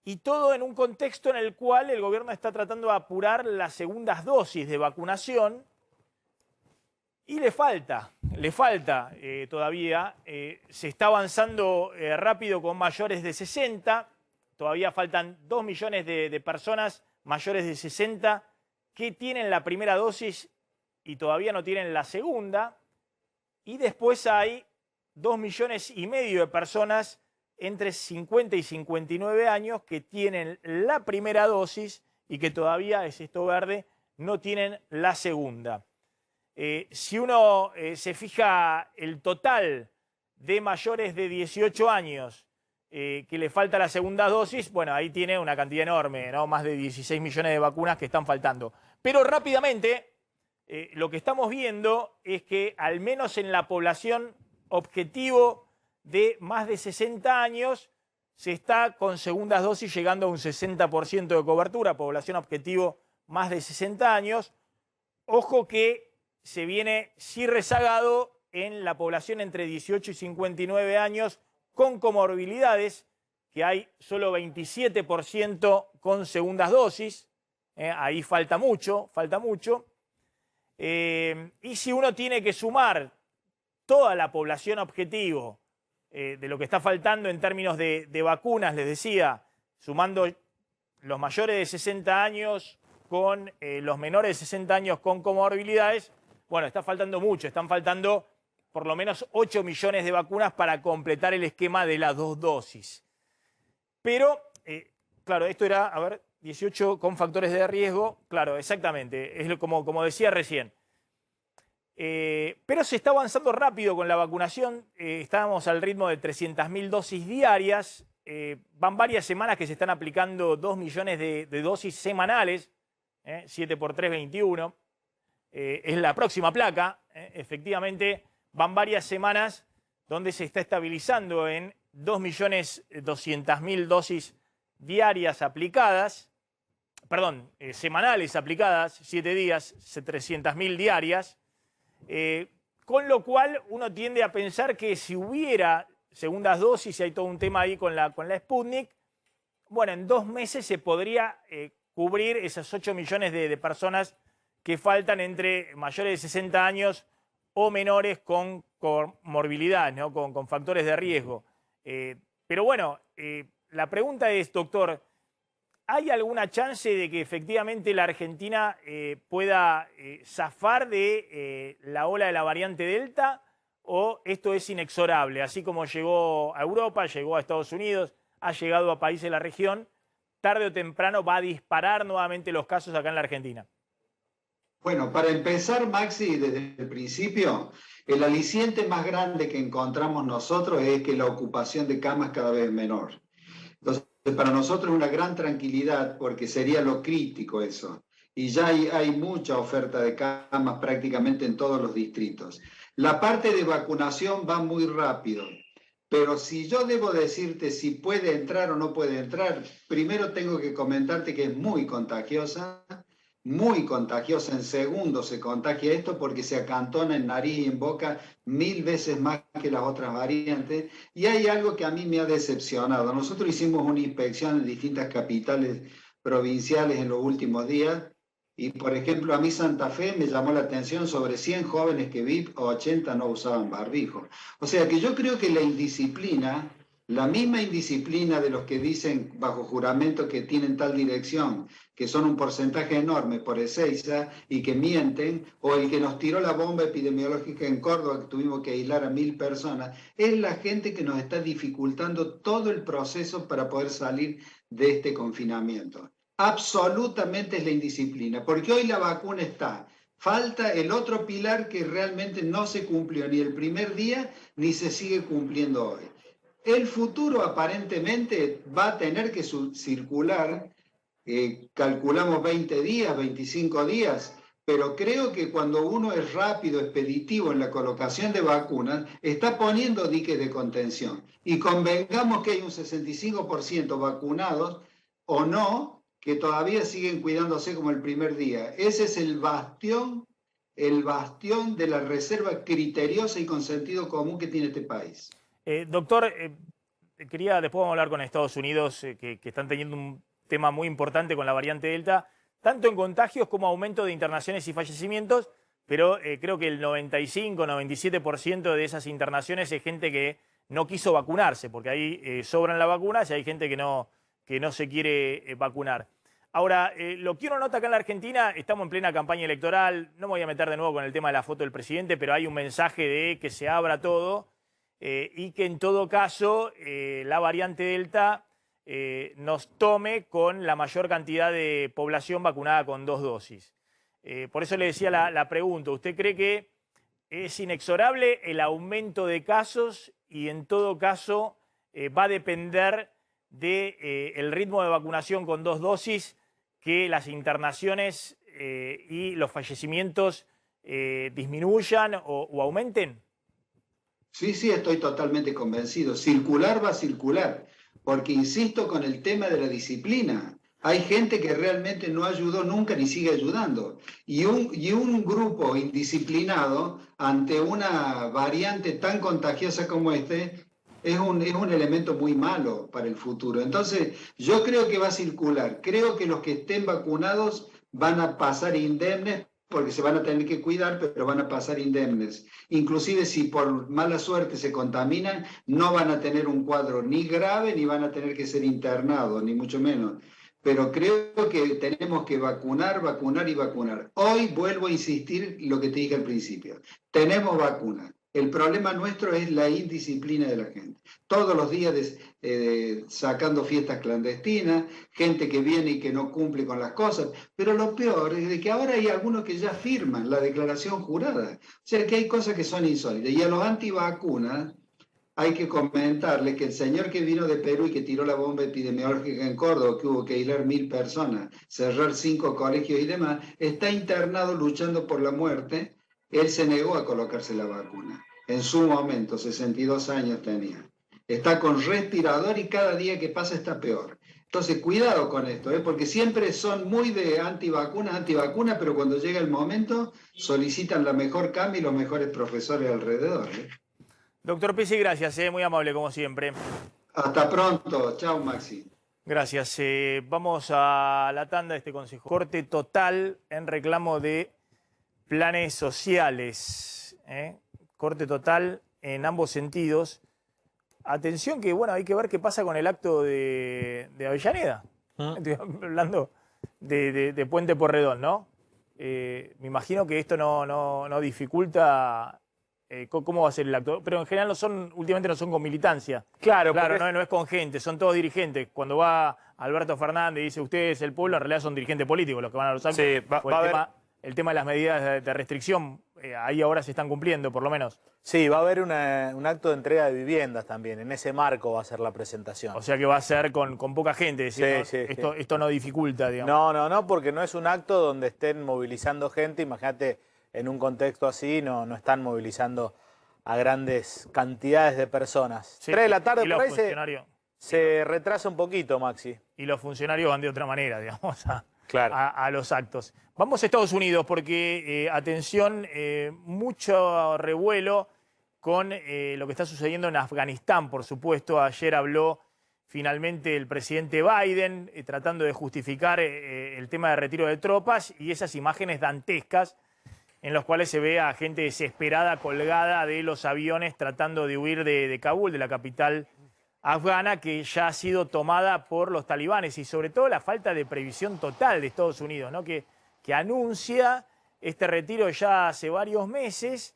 Y todo en un contexto en el cual el gobierno está tratando de apurar las segundas dosis de vacunación y le falta todavía. Se está avanzando rápido con mayores de 60. Todavía faltan 2 millones de personas mayores de 60 que tienen la primera dosis y todavía no tienen la segunda. Y después hay 2,5 millones de personas entre 50 y 59 años que tienen la primera dosis y que todavía, es esto verde, no tienen la segunda. Si uno se fija el total de mayores de 18 años que le falta la segunda dosis, bueno, ahí tiene una cantidad enorme, ¿no? Más de 16 millones de vacunas que están faltando. Pero rápidamente, lo que estamos viendo es que al menos en la población objetivo de más de 60 años, se está con segundas dosis llegando a un 60% de cobertura, población objetivo más de 60 años. Ojo que se viene sí rezagado en la población entre 18 y 59 años con comorbilidades, que hay solo 27% con segundas dosis. Ahí falta mucho, falta mucho. Y si uno tiene que sumar toda la población objetivo, de lo que está faltando en términos de vacunas, les decía, sumando los mayores de 60 años con los menores de 60 años con comorbilidades, bueno, está faltando mucho, están faltando por lo menos 8 millones de vacunas para completar el esquema de las 2 dosis. Pero, claro, esto era, 18 con factores de riesgo, claro, exactamente, es como decía recién. Pero se está avanzando rápido con la vacunación. Estábamos al ritmo de 300.000 dosis diarias. Van varias semanas que se están aplicando 2 millones de dosis semanales. 7 por 3, 21. Es la próxima placa. Efectivamente, van varias semanas donde se está estabilizando en 2.200.000 dosis diarias aplicadas. Perdón, semanales aplicadas, 7 días, 300.000 diarias. Con lo cual uno tiende a pensar que si hubiera segundas dosis, y hay todo un tema ahí con la Sputnik, bueno, en 2 meses se podría cubrir esas 8 millones de personas que faltan entre mayores de 60 años o menores con comorbilidad, ¿no? con factores de riesgo. Pero bueno, la pregunta es, doctor, ¿hay alguna chance de que efectivamente la Argentina pueda zafar de la ola de la variante Delta? ¿O esto es inexorable? Así como llegó a Europa, llegó a Estados Unidos, ha llegado a países de la región, tarde o temprano va a disparar nuevamente los casos acá en la Argentina.
Bueno, para empezar, Maxi, desde el principio, el aliciente más grande que encontramos nosotros es que la ocupación de camas cada vez es menor. Entonces, para nosotros es una gran tranquilidad porque sería lo crítico eso. Y ya hay mucha oferta de camas prácticamente en todos los distritos. La parte de vacunación va muy rápido, pero si yo debo decirte si puede entrar o no puede entrar, primero tengo que comentarte que es muy contagiosa, en segundos se contagia esto porque se acantona en nariz y en boca 1000 veces más que las otras variantes. Y hay algo que a mí me ha decepcionado. Nosotros hicimos una inspección en distintas capitales provinciales en los últimos días. Y, por ejemplo, a mí Santa Fe me llamó la atención sobre 100 jóvenes que vi, 80 no usaban barbijo. O sea que yo creo que la indisciplina, la misma indisciplina de los que dicen bajo juramento que tienen tal dirección, que son un porcentaje enorme por Ezeiza y que mienten, o el que nos tiró la bomba epidemiológica en Córdoba, que tuvimos que aislar a 1000 personas, es la gente que nos está dificultando todo el proceso para poder salir de este confinamiento. Absolutamente es la indisciplina, porque hoy la vacuna está. Falta el otro pilar que realmente no se cumplió ni el primer día ni se sigue cumpliendo hoy. El futuro aparentemente va a tener que circular, calculamos 20 días, 25 días, pero creo que cuando uno es rápido, expeditivo en la colocación de vacunas, está poniendo diques de contención. Y convengamos que hay un 65% vacunados o no, que todavía siguen cuidándose como el primer día. Ese es el bastión de la reserva criteriosa y con sentido común que tiene este país.
Doctor, después vamos a hablar con Estados Unidos, que están teniendo un tema muy importante con la variante Delta, tanto en contagios como aumento de internaciones y fallecimientos, pero creo que el 95-97% de esas internaciones es gente que no quiso vacunarse, porque ahí sobran las vacunas y hay gente que no se quiere vacunar. Ahora, lo que uno nota acá en la Argentina, estamos en plena campaña electoral, no me voy a meter de nuevo con el tema de la foto del presidente, pero hay un mensaje de que se abra todo y que en todo caso la variante Delta nos tome con la mayor cantidad de población vacunada con 2 dosis. Por eso le decía la pregunta, ¿usted cree que es inexorable el aumento de casos y en todo caso va a depender del ritmo de vacunación con 2 dosis que las internaciones y los fallecimientos disminuyan o aumenten?
Sí, estoy totalmente convencido. Circular va a circular, porque insisto con el tema de la disciplina. Hay gente que realmente no ayudó nunca ni sigue ayudando. Y un grupo indisciplinado ante una variante tan contagiosa como es un elemento muy malo para el futuro. Entonces, yo creo que va a circular. Creo que los que estén vacunados van a pasar indemnes, porque se van a tener que cuidar, pero van a pasar indemnes. Inclusive si por mala suerte se contaminan, no van a tener un cuadro ni grave, ni van a tener que ser internados, ni mucho menos. Pero creo que tenemos que vacunar y vacunar. Hoy vuelvo a insistir lo que te dije al principio. Tenemos vacunas. El problema nuestro es la indisciplina de la gente. Todos los días sacando fiestas clandestinas, gente que viene y que no cumple con las cosas. Pero lo peor es de que ahora hay algunos que ya firman la declaración jurada. O sea que hay cosas que son insólitas. Y a los antivacunas hay que comentarles que el señor que vino de Perú y que tiró la bomba epidemiológica en Córdoba, que hubo que aislar 1000 personas, cerrar 5 colegios y demás, está internado luchando por la muerte. Él se negó a colocarse la vacuna. En su momento, 62 años tenía. Está con respirador y cada día que pasa está peor. Entonces, cuidado con esto, porque siempre son muy de antivacunas, pero cuando llega el momento solicitan la mejor cama y los mejores profesores alrededor.
Doctor Pizzi, gracias, muy amable como siempre.
Hasta pronto. Chao, Maxi.
Gracias. Vamos a la tanda de este consejo. Corte total en reclamo de planes sociales. Corte total en ambos sentidos. Atención que, bueno, hay que ver qué pasa con el acto de Avellaneda. Estoy hablando de Puente Pueyrredón, ¿no? Me imagino que esto no dificulta cómo va a ser el acto. Pero en general últimamente no son con militancia.
Claro,
no es con gente, son todos dirigentes. Cuando va Alberto Fernández y dice usted es el pueblo, en realidad son dirigentes políticos los que van a los actos.
Sí,
el tema de las medidas de restricción, ahí ahora se están cumpliendo, por lo menos.
Sí, va a haber un acto de entrega de viviendas también. En ese marco va a ser la presentación.
O sea que va a ser con poca gente.
Sí,
¿no?
sí,
esto no dificulta, digamos.
No, porque no es un acto donde estén movilizando gente. Imagínate, en un contexto así no están movilizando a grandes cantidades de personas.
Sí,
3 de la tarde
y
por
los
ahí se retrasa un poquito, Maxi.
Y los funcionarios van de otra manera, digamos,
claro,
a los actos. Vamos a Estados Unidos porque, atención, mucho revuelo con lo que está sucediendo en Afganistán, por supuesto. Ayer habló finalmente el presidente Biden tratando de justificar el tema de retiro de tropas y esas imágenes dantescas en las cuales se ve a gente desesperada colgada de los aviones tratando de huir de Kabul, de la capital afgana, que ya ha sido tomada por los talibanes, y sobre todo la falta de previsión total de Estados Unidos, ¿no? que anuncia este retiro ya hace varios meses,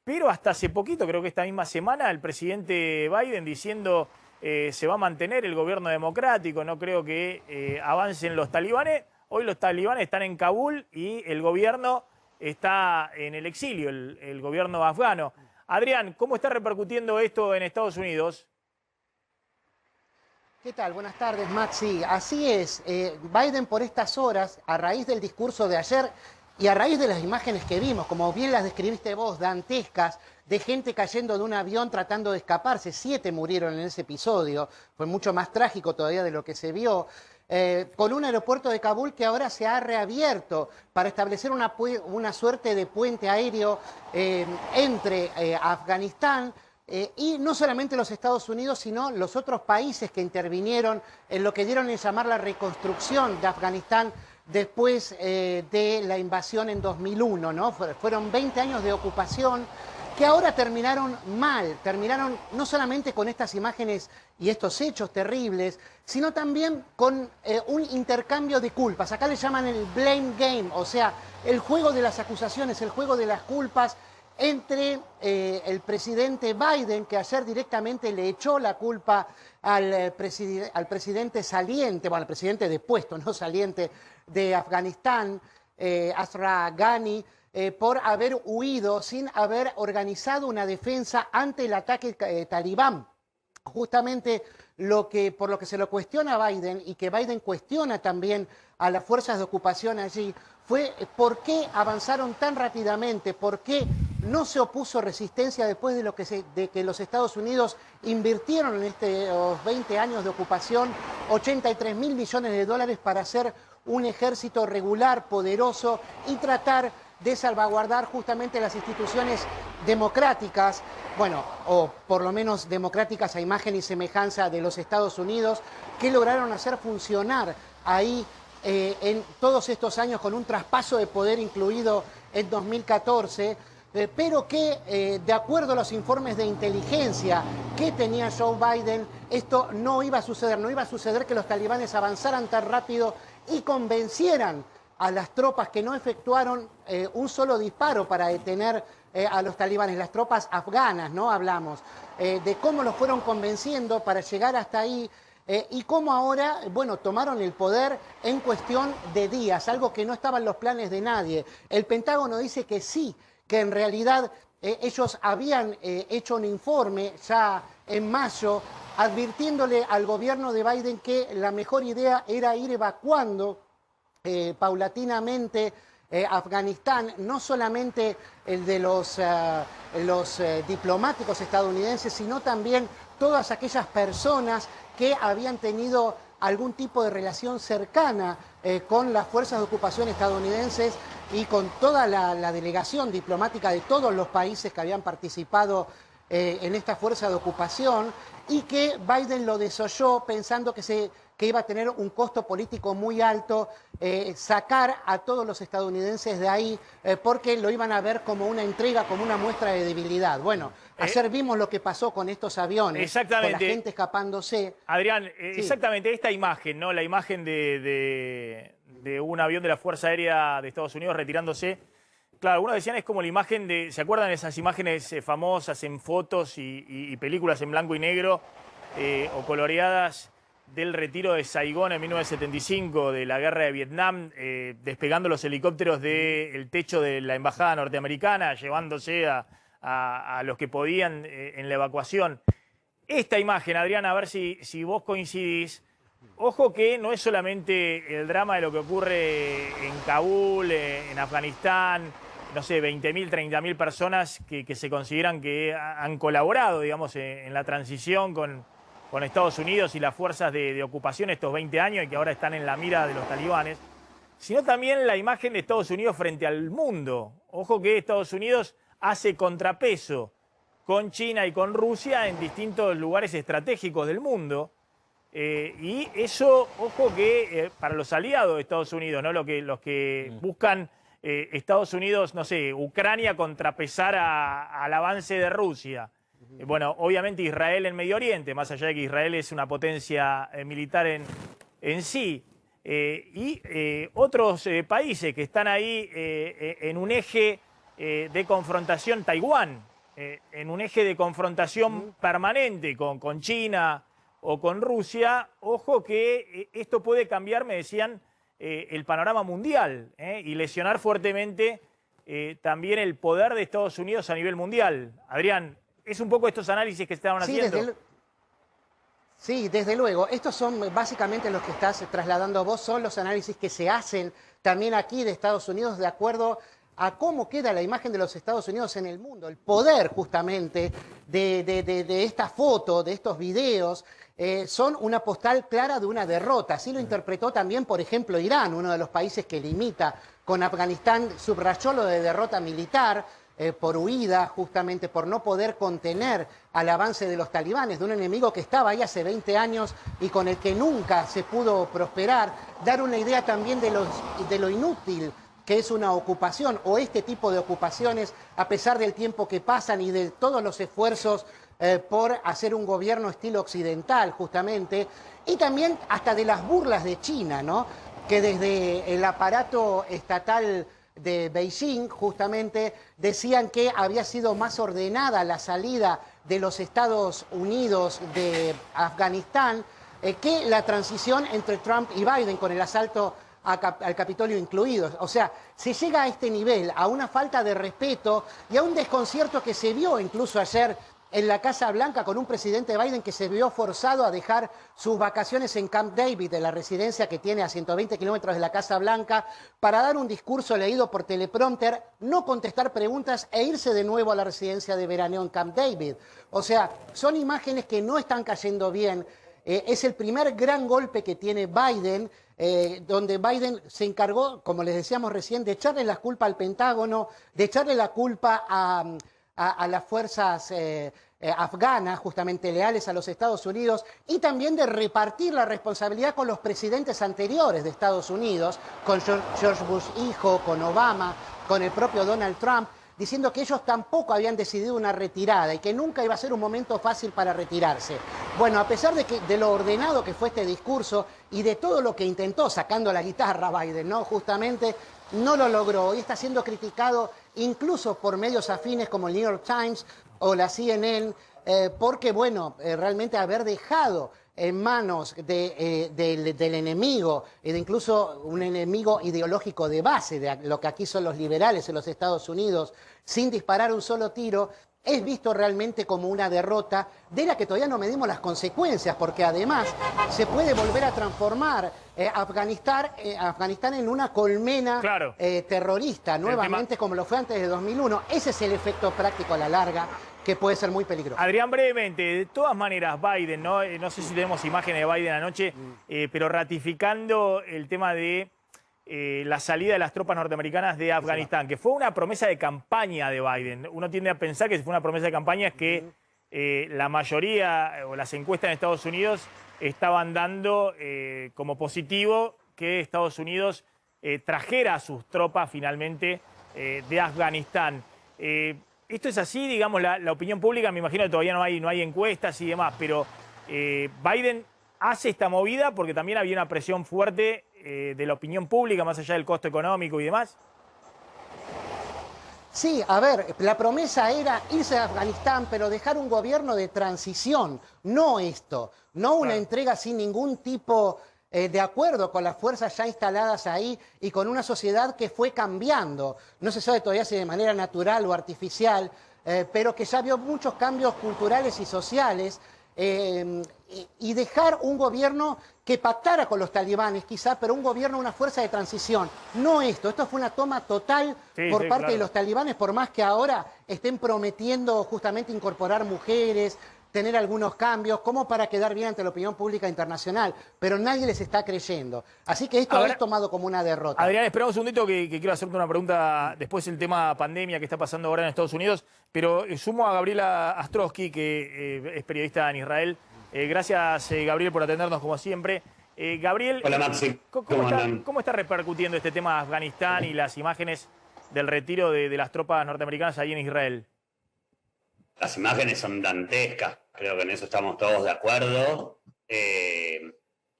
pero hasta hace poquito, creo que esta misma semana, el presidente Biden diciendo se va a mantener el gobierno democrático, no creo que avancen los talibanes. Hoy los talibanes están en Kabul y el gobierno está en el exilio, el gobierno afgano. Adrián, ¿cómo está repercutiendo esto en Estados Unidos?
¿Qué tal? Buenas tardes, Maxi. Así es, Biden por estas horas, a raíz del discurso de ayer y a raíz de las imágenes que vimos, como bien las describiste vos, dantescas, de gente cayendo de un avión tratando de escaparse, 7 murieron en ese episodio, fue mucho más trágico todavía de lo que se vio, con un aeropuerto de Kabul que ahora se ha reabierto para establecer una suerte de puente aéreo entre Afganistán, y no solamente los Estados Unidos, sino los otros países que intervinieron en lo que dieron en llamar la reconstrucción de Afganistán después de la invasión en 2001, ¿no? Fueron 20 años de ocupación que ahora terminaron mal, terminaron no solamente con estas imágenes y estos hechos terribles, sino también con un intercambio de culpas. Acá le llaman el blame game, o sea, el juego de las acusaciones, el juego de las culpas, entre el presidente Biden, que ayer directamente le echó la culpa al presidente saliente, bueno, al presidente depuesto, no saliente, de Afganistán, Ashraf Ghani, por haber huido sin haber organizado una defensa ante el ataque talibán. Justamente por lo que se lo cuestiona a Biden y que Biden cuestiona también a las fuerzas de ocupación allí, fue por qué avanzaron tan rápidamente, por qué no se opuso resistencia después de que los Estados Unidos invirtieron en estos 20 años de ocupación 83.000 millones de dólares para hacer un ejército regular, poderoso y tratar de salvaguardar justamente las instituciones democráticas, bueno, o por lo menos democráticas a imagen y semejanza de los Estados Unidos, que lograron hacer funcionar ahí en todos estos años con un traspaso de poder incluido en 2014, pero que de acuerdo a los informes de inteligencia que tenía Joe Biden, esto no iba a suceder que los talibanes avanzaran tan rápido y convencieran a las tropas que no efectuaron un solo disparo para detener a los talibanes, las tropas afganas, ¿no? Hablamos de cómo los fueron convenciendo para llegar hasta ahí y cómo ahora, bueno, tomaron el poder en cuestión de días, algo que no estaba en los planes de nadie. El Pentágono dice que sí, que en realidad ellos habían hecho un informe ya en mayo advirtiéndole al gobierno de Biden que la mejor idea era ir evacuando paulatinamente Afganistán, no solamente el de los diplomáticos estadounidenses, sino también todas aquellas personas que habían tenido algún tipo de relación cercana con las fuerzas de ocupación estadounidenses y con toda la delegación diplomática de todos los países que habían participado en esta fuerza de ocupación, y que Biden lo desoyó pensando que que iba a tener un costo político muy alto sacar a todos los estadounidenses de ahí porque lo iban a ver como una entrega, como una muestra de debilidad. Bueno, ayer vimos lo que pasó con estos aviones,
exactamente,
con la gente escapándose.
Adrián,
sí,
exactamente esta imagen, ¿no? La imagen de un avión de la Fuerza Aérea de Estados Unidos retirándose. Claro, algunos decían es como la imagen de, ¿se acuerdan de esas imágenes famosas en fotos y películas en blanco y negro o coloreadas del retiro de Saigón en 1975, de la guerra de Vietnam, despegando los helicópteros del techo de la embajada norteamericana, llevándose a los que podían en la evacuación? Esta imagen, Adrián, a ver si vos coincidís. Ojo que no es solamente el drama de lo que ocurre en Kabul, en Afganistán, no sé, 20.000, 30.000 personas que se consideran que han colaborado, digamos, en la transición con Estados Unidos y las fuerzas de ocupación estos 20 años y que ahora están en la mira de los talibanes, sino también la imagen de Estados Unidos frente al mundo. Ojo que Estados Unidos hace contrapeso con China y con Rusia en distintos lugares estratégicos del mundo. Y eso, ojo que para los aliados de Estados Unidos, ¿no? Los que buscan Estados Unidos, no sé, Ucrania contrapesar al avance de Rusia. Bueno, obviamente Israel en Medio Oriente, más allá de que Israel es una potencia militar en sí. Y otros países que están ahí en un eje de confrontación, Taiwán, en un eje de confrontación permanente con China o con Rusia. Ojo que esto puede cambiar, me decían, el panorama mundial y lesionar fuertemente también el poder de Estados Unidos a nivel mundial. Adrián, es un poco estos análisis que estaban haciendo.
Sí, desde luego. Estos son básicamente los que estás trasladando vos, son los análisis que se hacen también aquí de Estados Unidos de acuerdo a cómo queda la imagen de los Estados Unidos en el mundo, el poder justamente de esta foto, de estos videos, son una postal clara de una derrota. Así lo interpretó también, por ejemplo, Irán, uno de los países que limita con Afganistán, subrayó lo de derrota militar, por huida, justamente por no poder contener al avance de los talibanes, de un enemigo que estaba ahí hace 20 años y con el que nunca se pudo prosperar. Dar una idea también de lo inútil que es una ocupación o este tipo de ocupaciones, a pesar del tiempo que pasan y de todos los esfuerzos por hacer un gobierno estilo occidental, justamente, y también hasta de las burlas de China, ¿no? Que desde el aparato estatal de Beijing, justamente, decían que había sido más ordenada la salida de los Estados Unidos de Afganistán que la transición entre Trump y Biden con el asalto al Capitolio incluido. O sea, se llega a este nivel, a una falta de respeto y a un desconcierto que se vio incluso ayer en la Casa Blanca con un presidente Biden que se vio forzado a dejar sus vacaciones en Camp David, de la residencia que tiene a 120 kilómetros de la Casa Blanca, para dar un discurso leído por teleprompter, no contestar preguntas e irse de nuevo a la residencia de veraneo en Camp David. O sea, son imágenes que no están cayendo bien. Es el primer gran golpe que tiene Biden, donde Biden se encargó, como les decíamos recién, de echarle la culpa al Pentágono, de echarle la culpa a las fuerzas afganas, justamente leales a los Estados Unidos, y también de repartir la responsabilidad con los presidentes anteriores de Estados Unidos, con George Bush hijo, con Obama, con el propio Donald Trump, diciendo que ellos tampoco habían decidido una retirada y que nunca iba a ser un momento fácil para retirarse. Bueno, a pesar de lo ordenado que fue este discurso y de todo lo que intentó sacando la guitarra Biden, ¿no? Justamente no lo logró y está siendo criticado incluso por medios afines como el New York Times o la CNN, porque, bueno, realmente haber dejado en manos del enemigo, de incluso un enemigo ideológico de base, de lo que aquí son los liberales en los Estados Unidos, sin disparar un solo tiro, es visto realmente como una derrota de la que todavía no medimos las consecuencias, porque además se puede volver a transformar Afganistán en una colmena terrorista, nuevamente como lo fue antes de 2001. Ese es el efecto práctico a la larga, que puede ser muy peligroso.
Adrián, brevemente, de todas maneras, Biden, ¿no? No sé si tenemos imágenes de Biden anoche, pero ratificando el tema de la salida de las tropas norteamericanas de Afganistán, que fue una promesa de campaña de Biden. Uno tiende a pensar que si fue una promesa de campaña es que la mayoría o las encuestas en Estados Unidos estaban dando como positivo que Estados Unidos trajera a sus tropas finalmente de Afganistán. Esto es así, digamos, la opinión pública, me imagino que todavía no hay encuestas y demás, pero Biden hace esta movida porque también había una presión fuerte de la opinión pública, más allá del costo económico y demás.
Sí, a ver, la promesa era irse a Afganistán, pero dejar un gobierno de transición, no esto, no una entrega sin ningún tipo de acuerdo con las fuerzas ya instaladas ahí y con una sociedad que fue cambiando. No se sabe todavía si de manera natural o artificial, pero que ya vio muchos cambios culturales y sociales. Y dejar un gobierno que pactara con los talibanes quizá, pero un gobierno, una fuerza de transición. No esto fue una toma total por parte de los talibanes, por más que ahora estén prometiendo justamente incorporar mujeres, tener algunos cambios, como para quedar bien ante la opinión pública internacional, pero nadie les está creyendo. Así que esto es tomado como una derrota.
Adrián, esperamos un segundito que quiero hacerte una pregunta después del tema pandemia que está pasando ahora en Estados Unidos, pero sumo a Gabriela Astrosky, que es periodista en Israel. Gracias, Gabriel, por atendernos como siempre. Gabriel,
hola, Maxi.
¿Cómo está repercutiendo este tema de Afganistán y las imágenes del retiro de las tropas norteamericanas ahí en Israel?
Las imágenes son dantescas, creo que en eso estamos todos de acuerdo.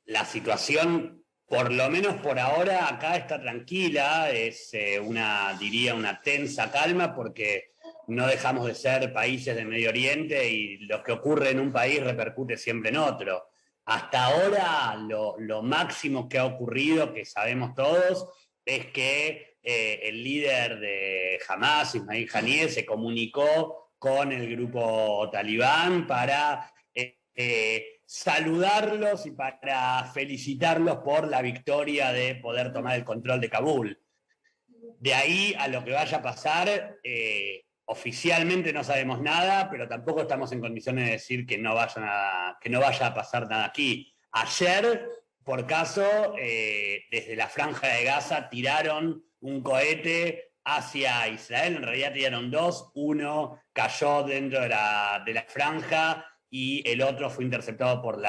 La situación, por lo menos por ahora, acá está tranquila, es diría una tensa calma, porque no dejamos de ser países del Medio Oriente y lo que ocurre en un país repercute siempre en otro. Hasta ahora lo máximo que ha ocurrido, que sabemos todos, es que el líder de Hamas, Ismail Haniyeh, se comunicó con el grupo talibán para saludarlos y para felicitarlos por la victoria de poder tomar el control de Kabul. De ahí a lo que vaya a pasar, oficialmente no sabemos nada, pero tampoco estamos en condiciones de decir que no vaya a pasar nada aquí. Ayer, por caso, desde la Franja de Gaza tiraron un cohete hacia Israel, en realidad tiraron dos, uno cayó dentro de la franja y el otro fue interceptado por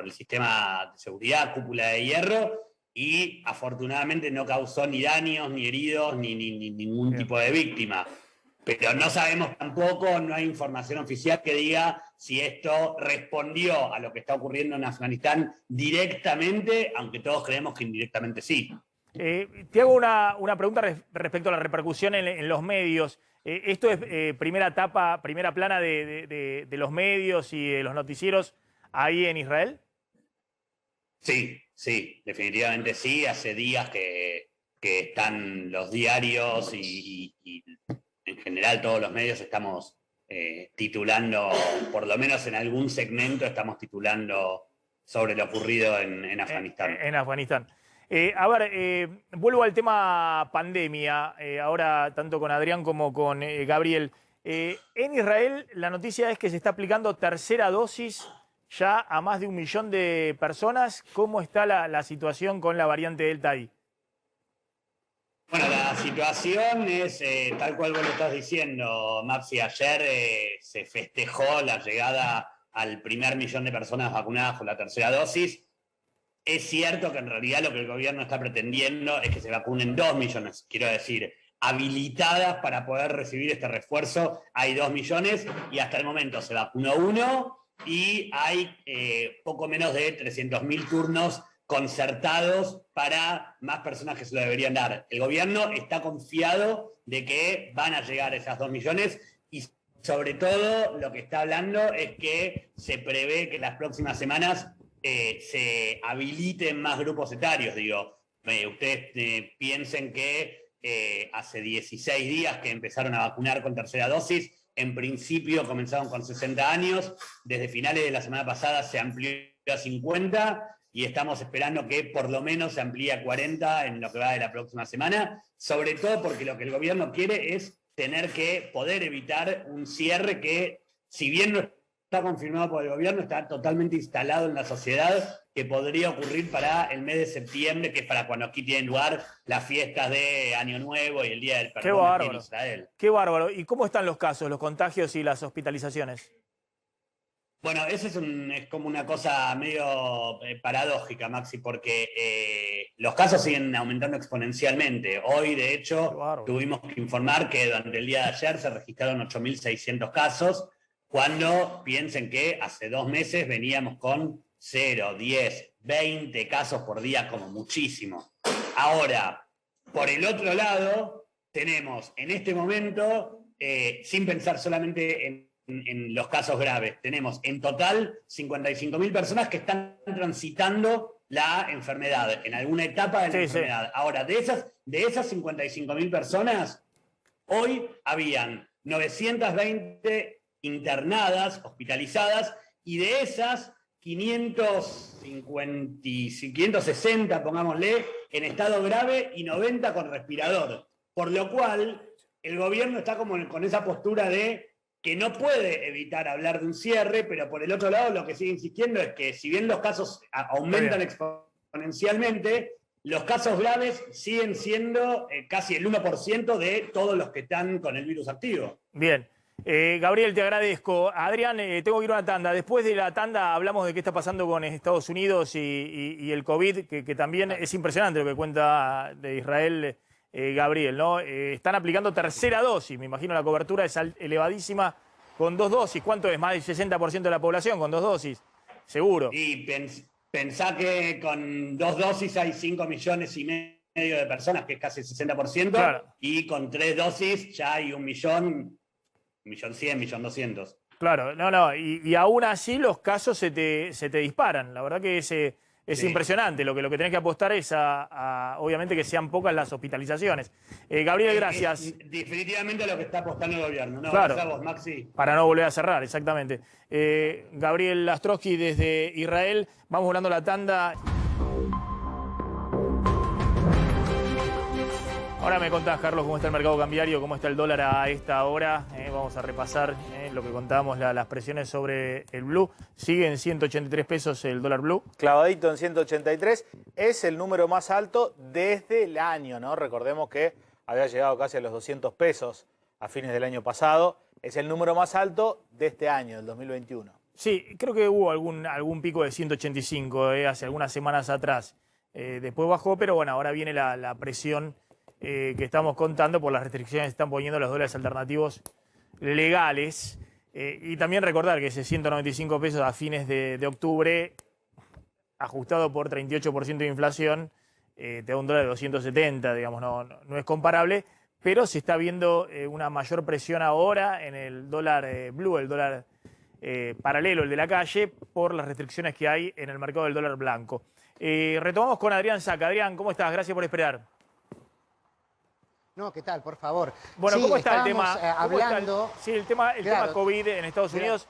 el sistema de seguridad, cúpula de hierro, y afortunadamente no causó ni daños, ni heridos, ni ningún tipo de víctima. Pero no sabemos tampoco, no hay información oficial que diga si esto respondió a lo que está ocurriendo en Afganistán directamente, aunque todos creemos que indirectamente sí.
Te hago una pregunta respecto a la repercusión en los medios. ¿Esto es primera plana de los medios y de los noticieros ahí en Israel?
Sí, definitivamente sí. Hace días que están los diarios y en general todos los medios estamos titulando, por lo menos en algún segmento estamos titulando sobre lo ocurrido en Afganistán.
En Afganistán. Vuelvo al tema pandemia, ahora tanto con Adrián como con Gabriel. En Israel la noticia es que se está aplicando tercera dosis ya a más de 1 millón de personas. ¿Cómo está la situación con la variante Delta ahí?
Bueno, la situación es tal cual vos lo estás diciendo, Maxi. Ayer se festejó la llegada al primer 1 millón de personas vacunadas con la tercera dosis. Es cierto que en realidad lo que el gobierno está pretendiendo es que se vacunen 2 millones, quiero decir, habilitadas para poder recibir este refuerzo. Hay 2 millones y hasta el momento se vacunó 1 y hay poco menos de 300.000 turnos concertados para más personas que se lo deberían dar. El gobierno está confiado de que van a llegar esas 2 millones y sobre todo lo que está hablando es que se prevé que en las próximas semanas se habiliten más grupos etarios. Ustedes piensen que hace 16 días que empezaron a vacunar con tercera dosis, en principio comenzaron con 60 años, desde finales de la semana pasada se amplió a 50 y estamos esperando que por lo menos se amplíe a 40 en lo que va de la próxima semana, sobre todo porque lo que el gobierno quiere es tener que poder evitar un cierre que, si bien no está confirmado por el gobierno, está totalmente instalado en la sociedad, que podría ocurrir para el mes de septiembre, que es para cuando aquí tienen lugar las fiestas de Año Nuevo y el Día del Perdón aquí en Israel.
Qué bárbaro. ¿Y cómo están los casos, los contagios y las hospitalizaciones?
Bueno, eso es como una cosa medio paradójica, Maxi, porque los casos siguen aumentando exponencialmente. Hoy, de hecho, tuvimos que informar que durante el día de ayer se registraron 8.600 casos, cuando piensen que hace 2 meses veníamos con 0, 10, 20 casos por día como muchísimo. Ahora, por el otro lado, tenemos en este momento, sin pensar solamente en los casos graves, tenemos en total 55.000 personas que están transitando la enfermedad, en alguna etapa de la enfermedad. Sí. Ahora, de esas 55.000 personas, hoy habían 920 internadas, hospitalizadas, y de esas 560, pongámosle, en estado grave y 90 con respirador. Por lo cual, el gobierno está como con esa postura de que no puede evitar hablar de un cierre, pero por el otro lado lo que sigue insistiendo es que si bien los casos aumentan exponencialmente, los casos graves siguen siendo casi el 1% de todos los que están con el virus activo.
Bien. Gabriel, te agradezco. Adrián, tengo que ir a una tanda. Después de la tanda hablamos de qué está pasando con Estados Unidos y el COVID, que también es impresionante lo que cuenta de Israel Gabriel, ¿no? Están aplicando tercera dosis, me imagino la cobertura es elevadísima con 2 dosis. ¿Cuánto es? Más del 60% de la población con 2 dosis, seguro.
Y pensá que con 2 dosis hay 5,5 millones de personas, que es casi el 60%, claro. Y con 3 dosis ya hay 1.100.000, 1.200.000.
Claro, no, y aún así los casos se te disparan. La verdad que es impresionante. Lo que tenés que apostar es a obviamente, que sean pocas las hospitalizaciones. Gabriel, gracias.
Es definitivamente lo que está apostando el gobierno. No,
claro,
gracias a vos, Maxi.
Para no volver a cerrar, exactamente. Gabriel Lastrowski desde Israel. Vamos volando la tanda. Ahora me contás, Carlos, cómo está el mercado cambiario, cómo está el dólar a esta hora. Vamos a repasar lo que contábamos, las presiones sobre el blue. Sigue en 183 pesos el dólar blue.
Clavadito en 183. Es el número más alto desde el año, ¿no? Recordemos que había llegado casi a los 200 pesos a fines del año pasado. Es el número más alto de este año, del 2021.
Sí, creo que hubo algún pico de 185 hace algunas semanas atrás. Después bajó, pero bueno, ahora viene la presión que estamos contando por las restricciones que están poniendo los dólares alternativos legales. Y también recordar que ese 195 pesos a fines de octubre, ajustado por 38% de inflación, te da un dólar de 270, digamos, no es comparable, pero se está viendo una mayor presión ahora en el dólar blue, el dólar paralelo, el de la calle, por las restricciones que hay en el mercado del dólar blanco. Retomamos con Adrián Saca. Adrián, ¿cómo estás? Gracias por esperar.
No, ¿qué tal? Por favor.
Bueno,
sí,
¿cómo está el tema?
Hablando...
El tema COVID en Estados Unidos.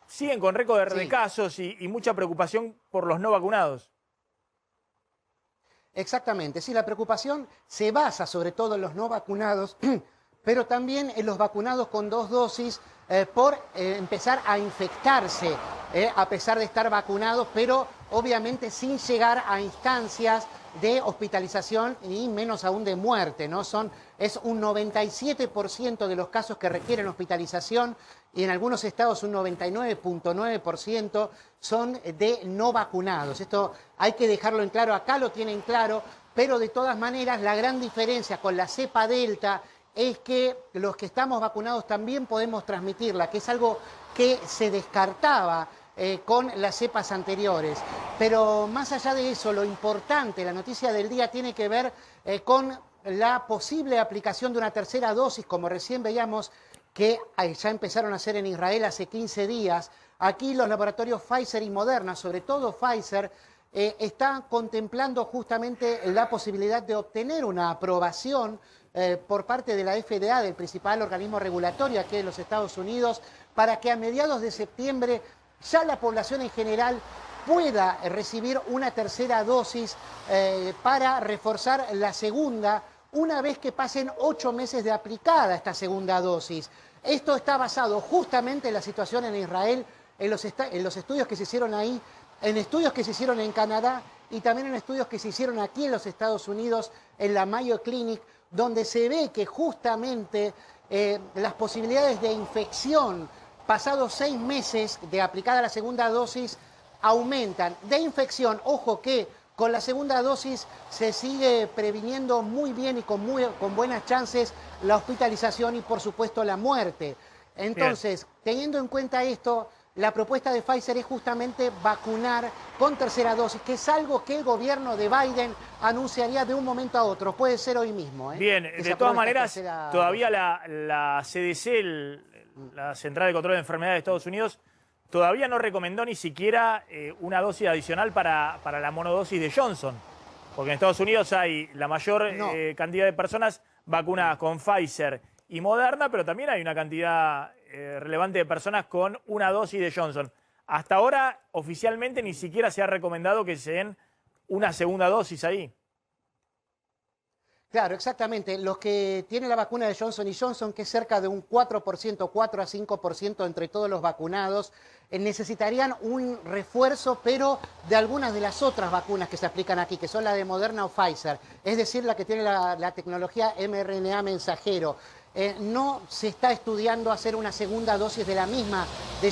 Siguen con récord de casos y mucha preocupación por los no vacunados.
Exactamente, sí, la preocupación se basa sobre todo en los no vacunados, pero también en los vacunados con 2 dosis por empezar a infectarse, a pesar de estar vacunados, pero obviamente sin llegar a instancias de hospitalización y menos aún de muerte, ¿no? Es un 97% de los casos que requieren hospitalización y en algunos estados un 99.9% son de no vacunados. Esto hay que dejarlo en claro, acá lo tienen claro, pero de todas maneras la gran diferencia con la cepa Delta es que los que estamos vacunados también podemos transmitirla, que es algo que se descartaba con las cepas anteriores. Pero más allá de eso, lo importante, la noticia del día tiene que ver con la posible aplicación de una tercera dosis, como recién veíamos que ya empezaron a hacer en Israel hace 15 días. Aquí los laboratorios Pfizer y Moderna, sobre todo Pfizer, están contemplando justamente la posibilidad de obtener una aprobación por parte de la FDA, del principal organismo regulatorio aquí de los Estados Unidos, para que a mediados de septiembre ya la población en general pueda recibir una tercera dosis para reforzar la segunda, una vez que pasen 8 meses de aplicada esta segunda dosis. Esto está basado justamente en la situación en Israel, en los estudios que se hicieron ahí, en estudios que se hicieron en Canadá y también en estudios que se hicieron aquí en los Estados Unidos, en la Mayo Clinic, donde se ve que justamente las posibilidades de infección pasados 6 meses de aplicada la segunda dosis, aumentan. De infección, ojo que con la segunda dosis se sigue previniendo muy bien y con buenas chances la hospitalización y por supuesto la muerte. Entonces, teniendo en cuenta esto, la propuesta de Pfizer es justamente vacunar con tercera dosis, que es algo que el gobierno de Biden anunciaría de un momento a otro. Puede ser hoy mismo.
Bien, de todas maneras, todavía la CDC, la Central de Control de Enfermedades de Estados Unidos, todavía no recomendó ni siquiera una dosis adicional para la monodosis de Johnson. Porque en Estados Unidos hay la mayor cantidad de personas vacunadas con Pfizer y Moderna, pero también hay una cantidad relevante de personas con una dosis de Johnson. Hasta ahora, oficialmente, ni siquiera se ha recomendado que se den una segunda dosis ahí.
Claro, exactamente. Los que tienen la vacuna de Johnson & Johnson, que es cerca de un 4%, 4 a 5% entre todos los vacunados, necesitarían un refuerzo, pero de algunas de las otras vacunas que se aplican aquí, que son la de Moderna o Pfizer, es decir, la que tiene la tecnología mRNA mensajero. No se está estudiando hacer una segunda dosis de la misma de